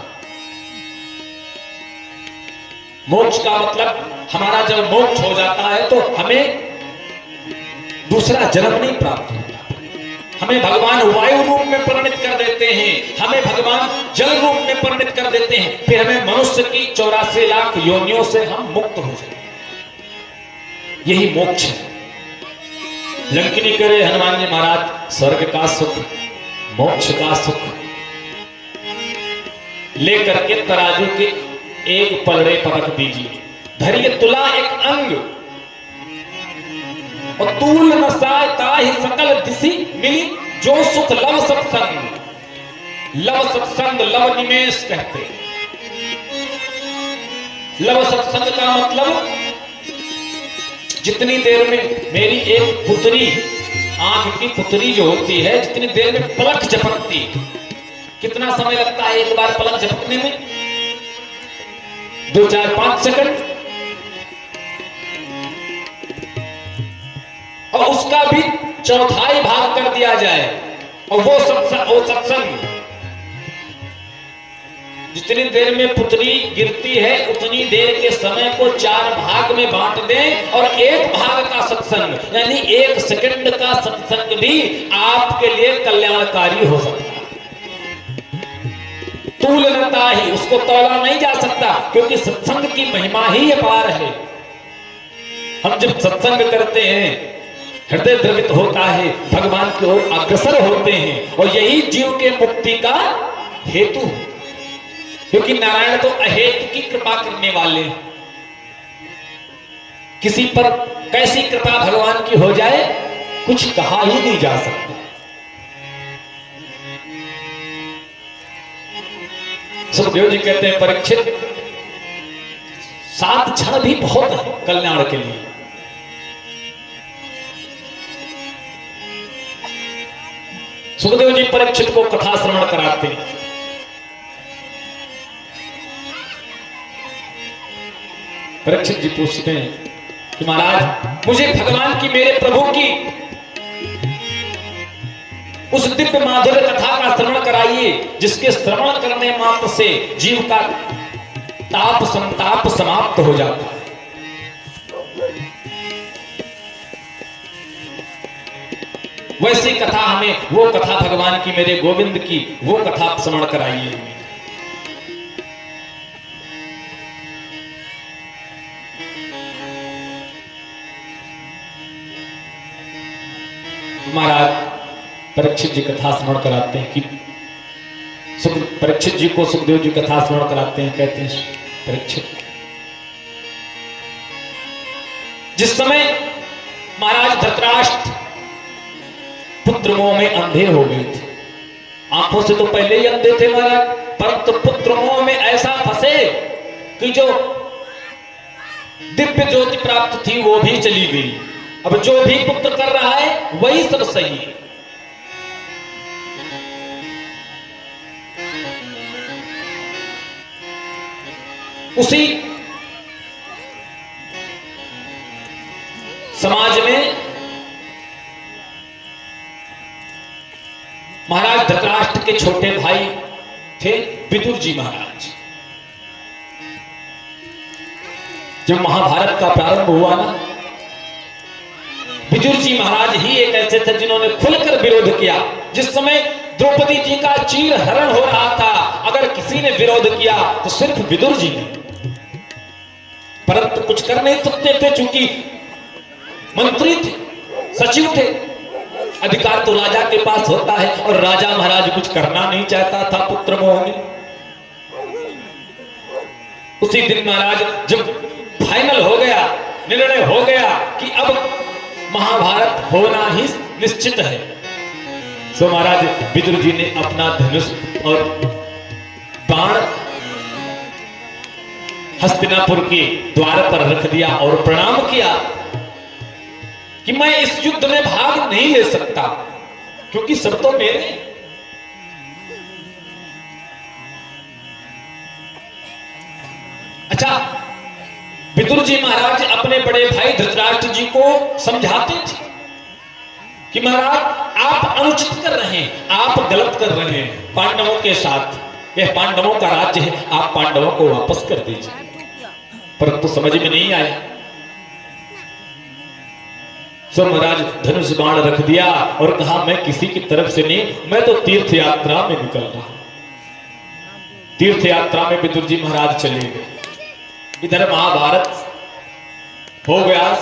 [SPEAKER 1] मोक्ष का मतलब हमारा जब मोक्ष हो जाता है तो हमें दूसरा जन्म नहीं प्राप्त होता। हमें भगवान वायु रूप में परिणित कर देते हैं, हमें भगवान जल रूप में परिणित कर देते हैं, फिर हमें मनुष्य की 84 लाख योनियों से हम मुक्त हो जाते हैं। यही मोक्ष है। लंकिनी करे हनुमान जी महाराज, स्वर्ग का सुख, मोक्ष का सुख लेकर के तराजू के एक पलड़े पर रख दीजिए। धरिय तुला एक अंग और तूल न साय ताहि सकल दिशि मिली जो सुख लव सत्संग। लव सत्संग लव निमेष कहते हैं। लव सत्संग का मतलब जितनी देर में मेरी एक पुतरी, आंख की पुतरी जो होती है, जितनी देर में पलक झपकती, कितना समय लगता है एक बार पलक झपकने में? 2, 4, 5 सेकंड। और उसका भी 1/4 भाग कर दिया जाए और वो सत्संग जितनी देर में पुतली गिरती है उतनी देर के समय को 4 भाग में बांट दें और 1 भाग का सत्संग यानी 1 सेकंड का सत्संग भी आपके लिए कल्याणकारी हो सकता है। तुलनता ही, उसको तौला नहीं जा सकता, क्योंकि सत्संग की महिमा ही अपार है। हम जब सत्संग करते हैं हृदय द्रवित होता है, भगवान की ओर अग्रसर होते हैं और यही जीव के मुक्ति का हेतु है। क्योंकि नारायण तो अहेतु की कृपा करने वाले हैं। किसी पर कैसी कृपा भगवान की हो जाए कुछ कहा ही नहीं जा सकता। सुखदेव जी कहते हैं परीक्षित 7 क्षण भी बहुत है कल्याण के लिए। सुखदेव जी परीक्षित को कथा श्रवण कराते हैं। परीक्षित जी पूछते हैं कि महाराज मुझे भगवान की, मेरे प्रभु की उस दिव्य माधुर्य कथा का श्रवण कराइए जिसके श्रवण करने मात्र से जीव का ताप संताप समाप्त हो जाता है। वैसी कथा हमें, वो कथा भगवान की, मेरे गोविंद की वो कथा श्रवण कराइए हमें। महाराज परीक्षित जी कथा स्मरण कराते हैं कि परीक्षित जी को सुखदेव जी कथा स्मरण कराते हैं। कहते हैं परीक्षित, जिस समय महाराज धृतराष्ट्र पुत्र मोह में अंधे हो गए थे, आंखों से तो पहले ही अंधे थे महाराज, परंतु पुत्र मोह में ऐसा फंसे कि जो दिव्य ज्योति प्राप्त थी वो भी चली गई। अब जो भी पुत्र कर रहा है वही सब सही है। उसी समाज में महाराज धृतराष्ट्र के छोटे भाई थे विदुर जी महाराज। जब महाभारत का प्रारंभ हुआ ना, विदुर जी महाराज ही एक ऐसे थे जिन्होंने खुलकर विरोध किया। जिस समय द्रौपदी जी का चीर हरण हो रहा था, अगर किसी ने विरोध किया तो सिर्फ विदुर जी ने, परंतु कुछ कर नहीं सकते थे चूंकि मंत्री थे, सचिव थे। अधिकार तो राजा के पास होता है और राजा महाराज कुछ करना नहीं चाहता था पुत्र मोह में। उसी दिन महाराज जब फाइनल हो गया, निर्णय हो गया कि अब महाभारत होना ही निश्चित है, तो महाराज विदुर जी ने अपना धनुष और बाण हस्तिनापुर के द्वार पर रख दिया और प्रणाम किया कि मैं इस युद्ध में भाग नहीं ले सकता क्योंकि सब तो मेरे। अच्छा, विदुर जी महाराज अपने बड़े भाई धृतराष्ट्र जी को समझाते थे कि महाराज आप अनुचित कर रहे हैं, आप गलत कर रहे हैं पांडवों के साथ। यह पांडवों का राज्य है, आप पांडवों को वापस कर दीजिए। परंतु समझ में नहीं आया, सो महाराज धनुष बाण रख दिया और कहा मैं किसी की तरफ से नहीं, मैं तो तीर्थ यात्रा में निकल रहा। तीर्थ यात्रा में विदुर जी महाराज चले गए। इधर महाभारत हो गया,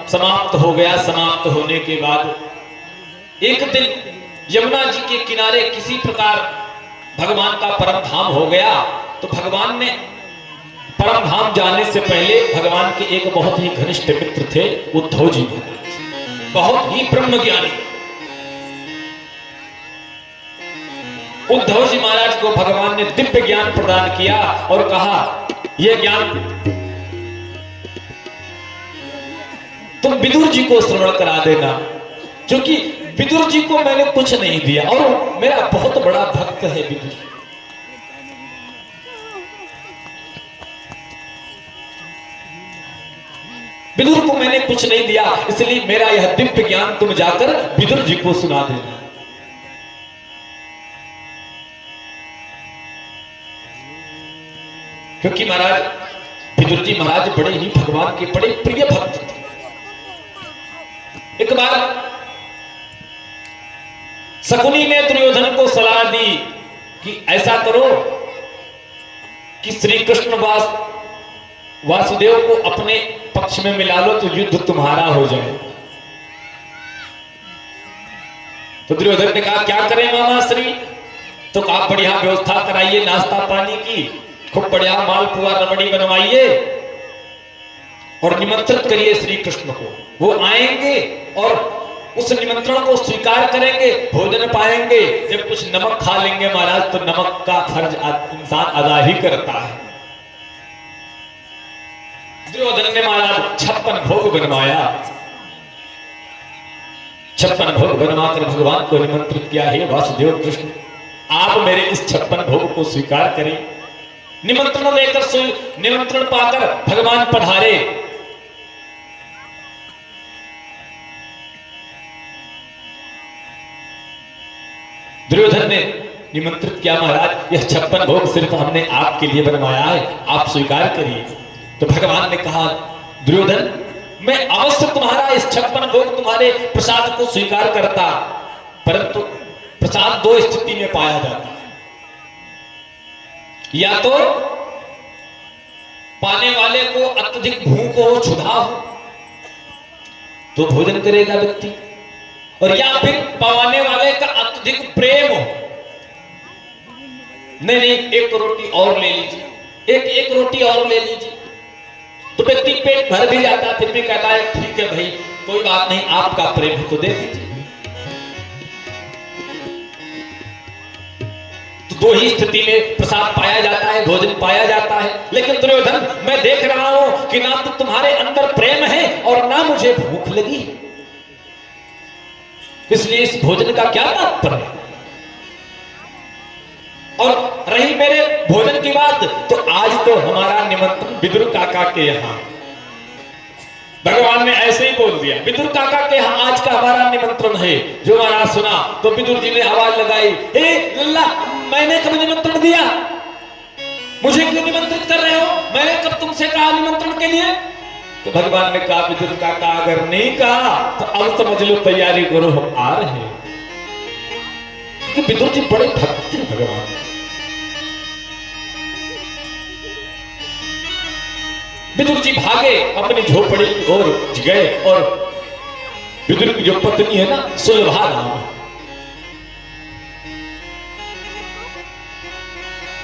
[SPEAKER 1] समाप्त हो गया। समाप्त होने के बाद एक दिन यमुना जी के किनारे किसी प्रकार भगवान का परम धाम हो गया। तो भगवान ने परम धाम जाने से पहले भगवान के एक बहुत ही घनिष्ठ मित्र थे उद्धव जी महाराज, बहुत ही ब्रह्म ज्ञानी। उद्धव जी महाराज को भगवान ने दिव्य ज्ञान प्रदान किया और कहा यह ज्ञान तुम विदुर जी को श्रवण करा देना, क्योंकि विदुर जी को मैंने कुछ नहीं दिया और मेरा बहुत बड़ा भक्त है विदुर। विदुर को मैंने कुछ नहीं दिया, इसलिए मेरा यह दिव्य ज्ञान तुम जाकर विदुर जी को सुना देना। क्योंकि महाराज विदुर जी महाराज बड़े ही भगवान के बड़े प्रिय भक्त थे। एक बार शकुनी ने दुर्योधन को सलाह दी कि ऐसा करो कि श्री कृष्ण वासुदेव को अपने पक्ष में मिला लो तो युद्ध तुम्हारा हो जाए। तो दुर्योधन ने कहा क्या करें मामा श्री? तो कहा बढ़िया व्यवस्था कराइए नाश्ता पानी की, खूब बढ़िया मालपुआ रबड़ी बनवाइए और निमंत्रित करिए श्री कृष्ण को। वो आएंगे और उस निमंत्रण को स्वीकार करेंगे, भोजन पाएंगे, जब कुछ नमक खा लेंगे महाराज तो नमक का फर्ज इंसान अदा ही करता है। दुर्योधन ने महाराज 56 भोग बनवाया, 56 भोग बनवाकर भगवान को निमंत्रित किया। हे वासुदेव कृष्ण, आप मेरे इस 56 भोग को स्वीकार करें। निमंत्रण लेकर निमंत्रण पाकर भगवान पधारे। दुर्योधन ने निमंत्रित किया महाराज यह 56 भोग सिर्फ हमने आपके लिए बनवाया है, आप स्वीकार करिए। तो भगवान ने कहा दुर्योधन मैं अवश्य तुम्हारा इस 56 भोग तुम्हारे प्रसाद को स्वीकार करता, परंतु प्रसाद 2 स्थिति में पाया जाता है। या तो पाने वाले को अत्यधिक भूख हो, क्षुधा हो तो भोजन करेगा व्यक्ति, और या फिर पाने वाले का अत्यधिक प्रेम हो। नहीं एक रोटी और ले लीजिए, एक रोटी और ले लीजिए, तो व्यक्ति पेट भर भी जाता फिर भी कहता है ठीक है भाई कोई बात नहीं, आपका प्रेम तो दे दीजिए। तो 2 ही स्थिति में प्रसाद पाया जाता है, भोजन पाया जाता है। लेकिन दुर्योधन मैं देख रहा हूं कि ना तो तुम्हारे अंदर प्रेम है और ना मुझे भूख लगी, इसलिए इस भोजन का क्या तात्पर्य? और रही मेरे भोजन की बात, तो आज तो हमारा निमंत्रण विदुर काका के यहां, भगवान ने ऐसे ही बोल दिया विदुर काका के यहां आज का हमारा निमंत्रण है। जो महाराज सुना तो विदुर जी ने आवाज लगाई, हे लल्ला मैंने कब निमंत्रण दिया? मुझे क्यों निमंत्रित कर रहे हो? मैंने कब तुमसे कहा निमंत्रण के लिए? तो भगवान ने कहा विदुर काका अगर नहीं कहा तो अब समझ लो तैयारी करो हम आ रहे हैं। क्योंकि विदुर जी बड़े भक्त थे भगवान। विदुर जी भागे अपनी झोपड़ी की ओर गए और विदुर की जो पत्नी है ना सुलभा नाम,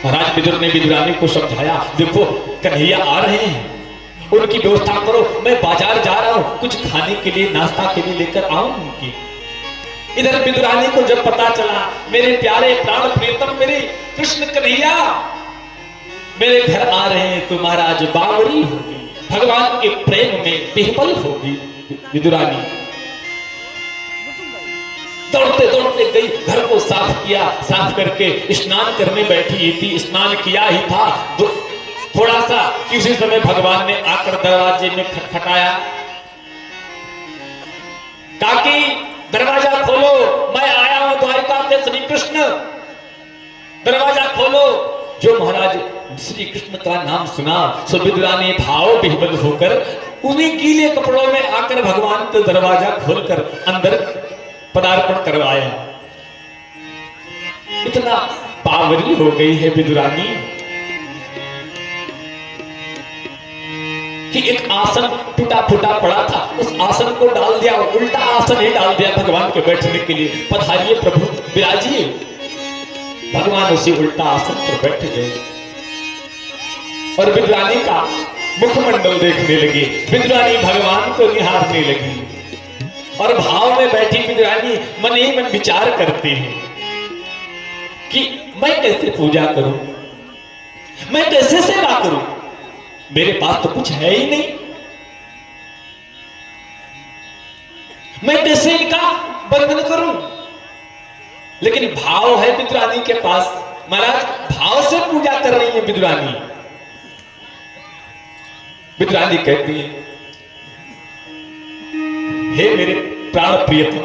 [SPEAKER 1] महाराज विदुर ने विदुरानी को समझाया देखो कन्हैया आ रहे हैं, उनकी व्यवस्था करो, मैं बाजार जा रहा हूं कुछ खाने के लिए नाश्ता के लिए लेकर आऊं उनकी। इधर विदुरानी को जब पता चला मेरे प्यारे प्राण प्रियतम मेरे कृष्ण कन्हैया मेरे घर आ रहे हैं तो महाराज बावरी होगी, भगवान के प्रेम में बेहबल होगी। विदुरानी दौड़ते दौड़ते गई, घर को साफ किया, साफ करके स्नान करने बैठी थी, स्नान किया ही था थोड़ा सा कि उसी समय भगवान ने आकर दरवाजे में खटखटाया, काकी दरवाजा खोलो, मैं आया हूं द्वारिका से श्री कृष्ण, दरवाजा खोलो। जो महाराज श्री कृष्ण का नाम सुना सो विदुरानी भाव विह्वल होकर उन्हीं गीले कपड़ों में आकर भगवान को दरवाजा खोलकर अंदर पदार्पण करवाया। इतना पावरी हो गई है विदुरानी कि एक आसन टूटा फूटा पड़ा था, उस आसन को डाल दिया, उल्टा आसन ही डाल दिया भगवान के बैठने के लिए। पधारिए प्रभु विराजिए। भगवान उसी उल्टा आसन पर बैठ गए और विदुरानी का मुखमंडल देखने लगे, विदुरानी भगवान को निहारने लगी और भाव में बैठी विदुरानी मन ही मन विचार करते हैं कि मैं कैसे पूजा करूं, मैं कैसे सेवा करूं, मेरे पास तो कुछ है ही नहीं, मैं कैसे इनका बंधन करूं। लेकिन भाव है विदुरानी के पास, महाराज भाव से पूजा कर रही है विदुरानी। विदुरानी कहती है हे मेरे प्राण प्रियतम,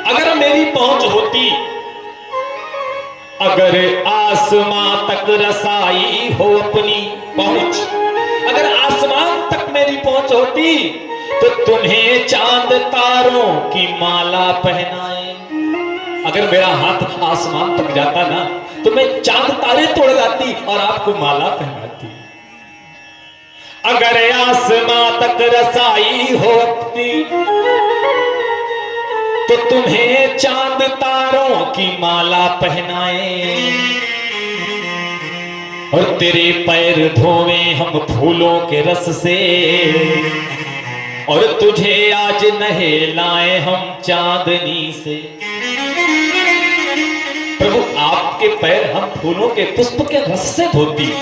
[SPEAKER 1] अगर मेरी पहुंच होती, अगर आसमां तक रसाई हो अपनी पहुंच, अगर आसमान तक मेरी पहुंच होती तो तुम्हें चांद तारों की माला पहनाए। अगर मेरा हाथ आसमान तक जाता ना तो मैं चांद तारे तोड़ लाती और आपको माला पहनाती। अगर आसमां तक रसाई हो अपनी तो तुम्हें चांद तारों की माला पहनाए, और तेरे पैर धोवे हम फूलों के रस से, और तुझे आज नहलाए हम चांदनी से। प्रभु आपके पैर हम फूलों के पुष्प के रस से धोती,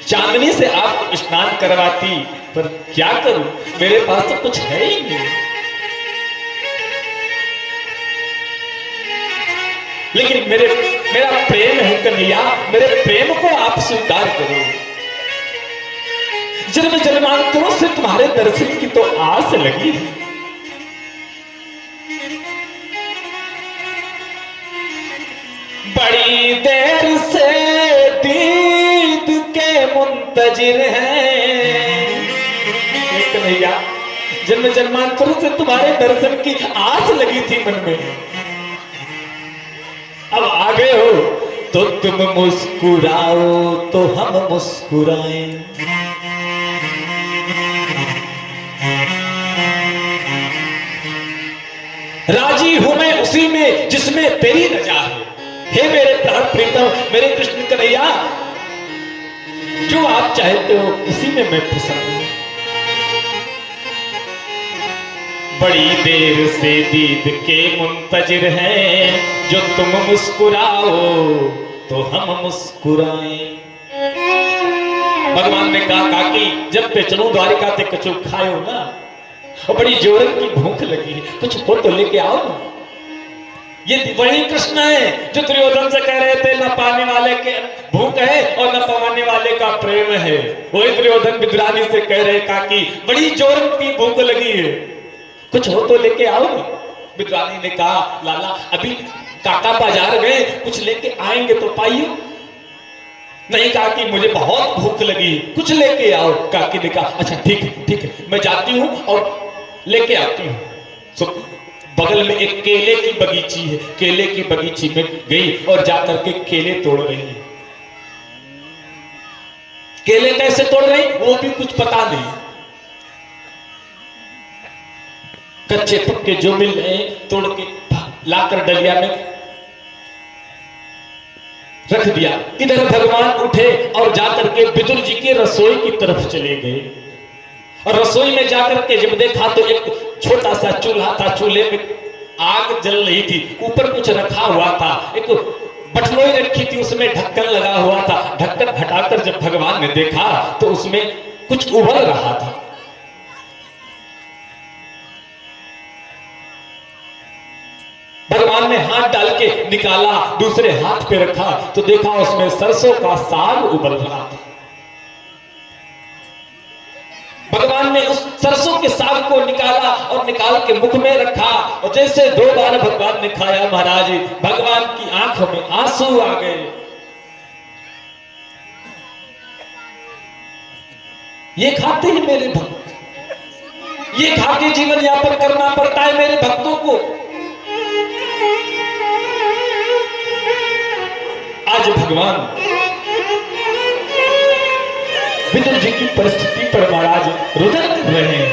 [SPEAKER 1] चांदनी से आपको स्नान करवाती, पर क्या करूं, मेरे पास तो कुछ है ही नहीं। लेकिन मेरा प्रेम है कन्हैया, मेरे प्रेम को आप स्वीकार करो। जन्म जन्मांतरों से तुम्हारे दर्शन की तो आस लगी है। बड़ी देर से दीद के मुंतजिर हैं कन्हैया, जन्म जन्मांतरों से तुम्हारे दर्शन की आस लगी थी मन में। अब आ गए हो तो तुम मुस्कुराओ तो हम मुस्कुराएं। राजी हूं मैं उसी में जिसमें तेरी रजा है। हे मेरे प्राण प्रीतम, मेरे कृष्ण कन्हैया, जो आप चाहते हो उसी में मैं पसंद हूं। बड़ी देर से दीद के मुंतजिर हैं, जो तुम मुस्कुराओ तो हम मुस्कुराएं। भगवान ने कहा काकी जब पे चलो द्वारिका ते कछु खायो ना, और बड़ी जोरन की भूख लगी है, कुछ हो तो लेके आओ ना। ये वही कृष्ण है जो दुर्योधन से कह रहे थे न पाने वाले के भूख है और न पवाने वाले का प्रेम है। वही दुर्योधन विदुरानी से कह रहे काकी बड़ी जोरन की भूख लगी है, कुछ हो तो लेके आओ। विद्वानी ने कहा लाला अभी काका बाजार गए, कुछ लेके आएंगे तो पाइयो। नहीं कहा कि मुझे बहुत भूख लगी, कुछ लेके आओ। काकी ने कहा अच्छा ठीक है मैं जाती हूँ और लेके आती हूँ। तो बगल में एक केले की बगीची है, केले की बगीची में गई और जाकर के केले तोड़ रही है। केले कैसे तोड़ रही वो भी कुछ पता नहीं। कच्चे पक्के जो मिल रहे तोड़ के लाकर डलिया में रख दिया। इधर भगवान उठे और जाकर के विदुर जी के रसोई की तरफ चले गए, और रसोई में जाकर के जब देखा तो एक छोटा सा चूल्हा था, चूल्हे में आग जल रही थी, ऊपर कुछ रखा हुआ था, एक बटलोई रखी थी, उसमें ढक्कन लगा हुआ था। ढक्कन हटाकर जब भगवान ने देखा तो उसमें कुछ उबल रहा था। भगवान ने हाथ डाल के निकाला, दूसरे हाथ पे रखा तो देखा उसमें सरसों का साग उबल रहा था। भगवान ने उस सरसों के साग को निकाला और निकाल के मुख में रखा, और जैसे 2 बार भगवान ने खाया महाराज भगवान की आंखों में आंसू आ गए। ये खाते हैं मेरे भक्त, ये खा के जीवन यापन करना पड़ता है मेरे भक्तों को। आज भगवान विदुर जी की परिस्थिति पर महाराज रुदन कर रहे हैं।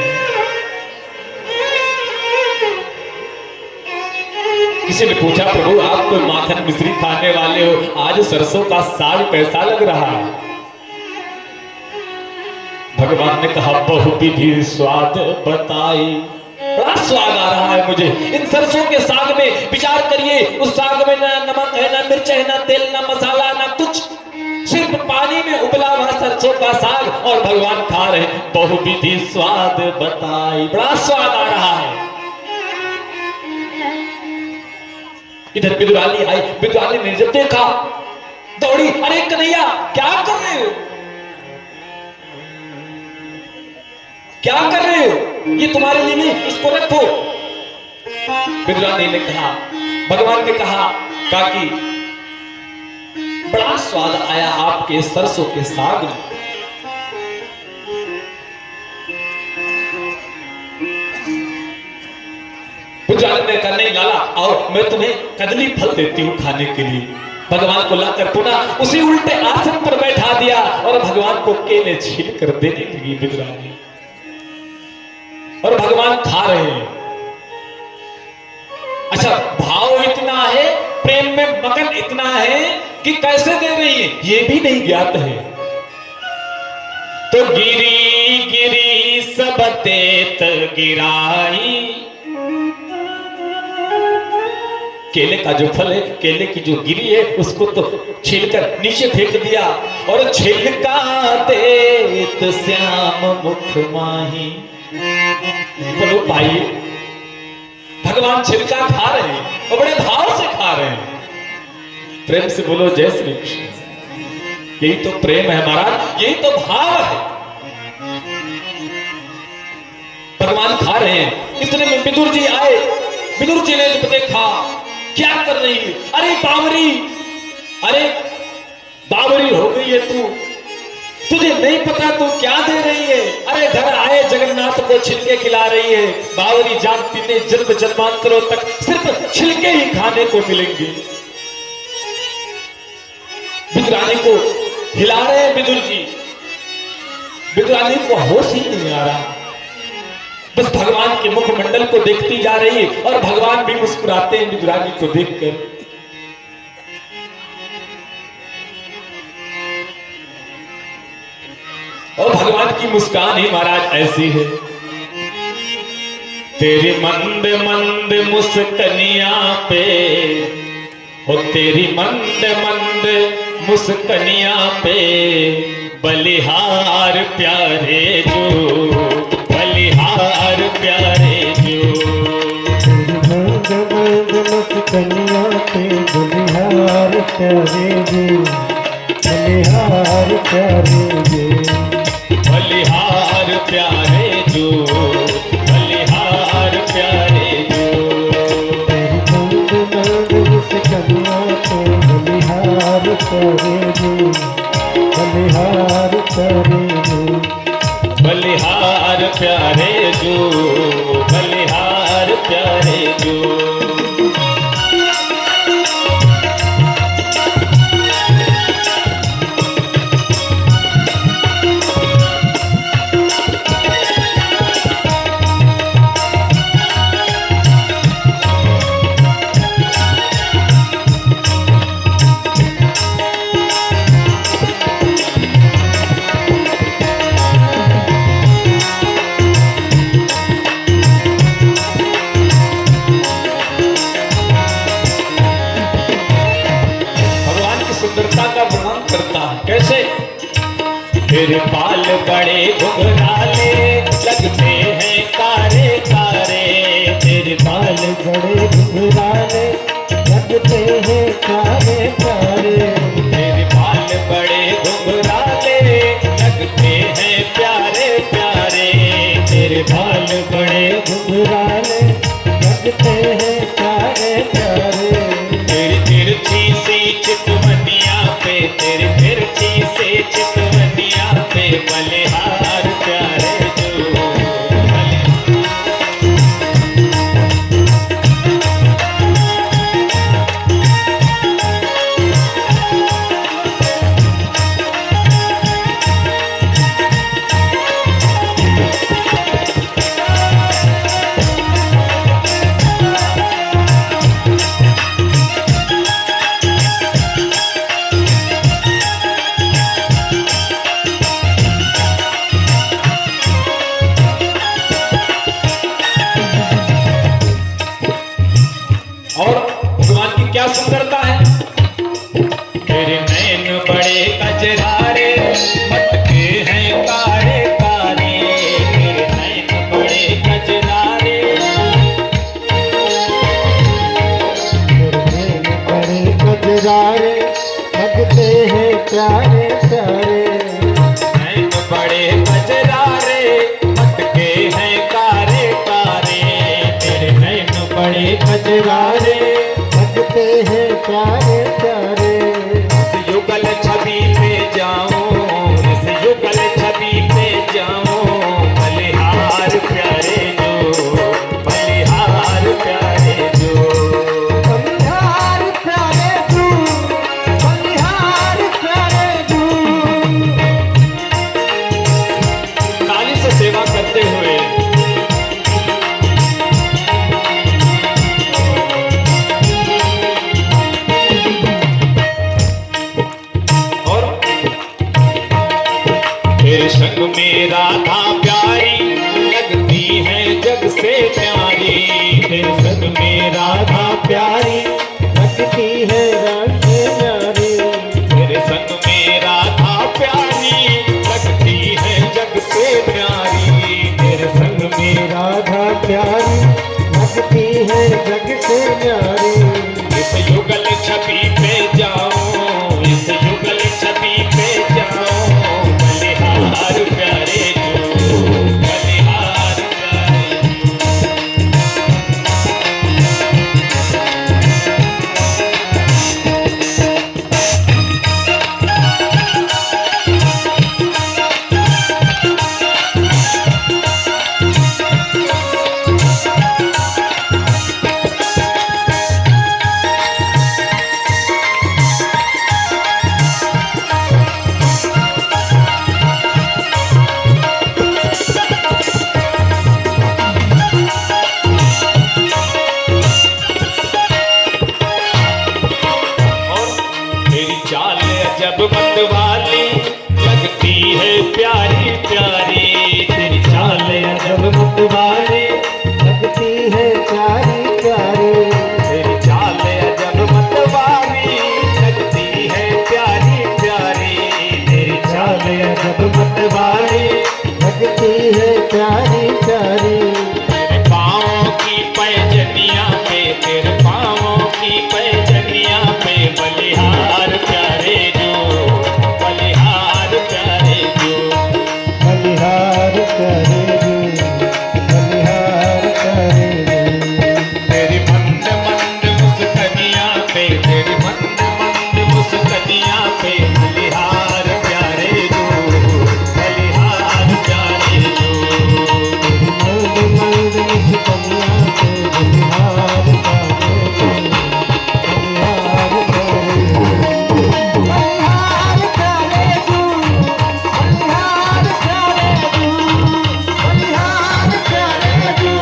[SPEAKER 1] किसी ने पूछा प्रभु आप तो माखन मिश्री खाने वाले हो, आज सरसों का साग कैसा लग रहा है? भगवान ने कहा बहुविधि स्वाद बताई, बड़ा स्वाद आ रहा है मुझे इन सरसों के साग में। विचार करिए उस साग में ना नमक है, ना मिर्च है, ना तेल, ना मसाला, ना कुछ, सिर्फ पानी में उबला हुआ सरसों का साग, और भगवान खा रहे बहुविधि स्वाद बताई, बड़ा स्वाद आ रहा है। इधर विदुरानी आई, विदुरानी ने जब देखा दौड़ी, अरे कन्हैया क्या कर रहे हो, क्या कर रहे हो, ये तुम्हारे लिए नहीं, इसको रखो। विदुरानी ने कहा, भगवान ने कहा काकी बड़ा स्वाद आया आपके सरसों के साग में। बुझाने ने कहा नहीं लाला आओ मैं तुम्हें कदली फल देती हूं खाने के लिए। भगवान को लाकर पुनः उसी उल्टे आसन पर बैठा दिया और भगवान को केले छील कर देने लगी बिदुरानी। और भगवान खा रहे हैं। अच्छा भाव इतना है, प्रेम में मगन इतना है कि कैसे दे रही है ये भी नहीं ज्ञात है। तो गिरी गिरी सब तेत गिराई, केले का जो फल है, केले की जो गिरी है उसको तो छीलकर नीचे फेंक दिया। और छिलका देत श्याम मुख माही। बोलो भाई भगवान छिलका खा रहे हैं और बड़े भाव से खा रहे हैं। प्रेम से बोलो जय श्री कृष्ण। यही तो प्रेम है महाराज, यही तो भाव है। भगवान खा रहे हैं। इतने में विदुर जी आए। विदुर जी ने जब देखा क्या कर रही है, अरे बावरी, अरे बावरी हो गई है तू, तुझे नहीं पता तू क्या दे रही है। अरे घर आए जगन्नाथ को छिलके खिला रही है। बावरी जानती ने जन्म जन्मांतरों तक सिर्फ छिलके ही खाने को मिलेंगे। बिदुरानी को हिला रहे हैं विदुर जी। बिदुरानी को होश ही नहीं आ रहा, बस भगवान के मुखमंडल को देखती जा रही है और भगवान भी मुस्कुराते हैं बिदुरानी को देखकर। और भगवान की मुस्कान ही महाराज ऐसी है। तेरी मंद मंद मुस्कनिया पे हो, तेरी मंद मंद मुस्कनिया पे बलिहार प्यारे जो, बलिहार प्यारे जो।
[SPEAKER 2] मंद मंद मुस्कनिया पे बलिहार प्यारे जो, बलिहार प्यारे जो,
[SPEAKER 1] बलिहार प्यारे जो, बलिहार प्यारे जो।
[SPEAKER 2] मंद मंद मुस्कनिया पे बलिहार प्यारे जो, बलिहार प्यारे जो,
[SPEAKER 1] बलिहार प्यारे जो, बलिहार प्यारे जो। कैसे? तेरे बाल बड़े घुंघराले लगते हैं कारे कारे, तेरे बाल
[SPEAKER 2] बड़े घुंघराले लगते हैं कारे कारे,
[SPEAKER 1] तेरे बाल बड़े घुंघराले लगते हैं प्यारे प्यारे, तेरे बाल बड़े
[SPEAKER 2] घुंघराले लगते हैं प्यारे प्यारे।
[SPEAKER 1] तेरी तिरछी सी चितवनिया पे, तेरी तिरछी से चितवनिया पे बलिहार प्यारे जो, और भगवान की क्या सुंदरता है। तेरे नैन बड़े कजरारे मटके हैं कारे कारे, तेरे नैन बड़े कजरारे,
[SPEAKER 2] बड़े कजरारे लगते हैं प्यारे प्यारे,
[SPEAKER 1] नैन बड़े कजरारे मटके हैं कारे कारे, तेरे नैन बड़े
[SPEAKER 2] कजरारे लगते हैं प्यारे प्यारे।
[SPEAKER 1] उस युग तेरे संग में राधा प्यारी लगती है जग से प्यारी। तेरे संग में राधा प्यारी
[SPEAKER 2] लगती है रंग न्यारी।
[SPEAKER 1] तेरे संग में राधा प्यारी लगती है जग से प्यारी। तेरे संग में
[SPEAKER 2] राधा प्यारी लगती है जग से न्यारी।
[SPEAKER 1] इस युगल छवि पे जाओ, इस युगल छवि पे जाओ, बलिहार प्यारे जो, बलिहार प्यारे। तेरी चाल जब मतवाली लगती है प्यारी प्यारी। तेरी चाल जब मतवाली
[SPEAKER 2] लगती है प्यारी प्यारी।
[SPEAKER 1] तेरी चाल जब मतवाली लगती है प्यारी प्यारी। तेरी चाल
[SPEAKER 2] जब मतवारी लगती है प्यारी प्यारी।
[SPEAKER 1] तेरे पाँवों की पैजनिया पे, तेरे पाँवों की पैजनिया पे बलिहार प्यारे जो, बलिहार प्यारे जो।
[SPEAKER 2] बलिहार प्यारे जो, बलिहार प्यारे जो।
[SPEAKER 1] तेरी मंद मंद मुस्कनिया पे, तेरी मंद मंद मुस्कनिया पे बलिहार प्यारे जो, बलिहार प्यारे जो।
[SPEAKER 2] मर्द मर्द मुस्कनिया पे बलिहार प्यारे जो, बलिहार प्यारे जो। बलिहार प्यारे जो, बलिहार प्यारे जो, बलिहार प्यारे जो,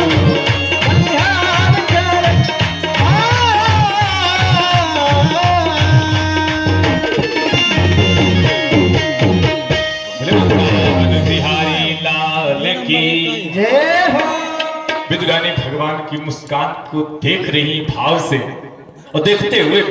[SPEAKER 2] बलिहार प्यारे।
[SPEAKER 1] बिहारी लाल की
[SPEAKER 2] जय हो।
[SPEAKER 1] विदुरानी भगवान की मुस्कान को देख रही भाव से और देखते हुए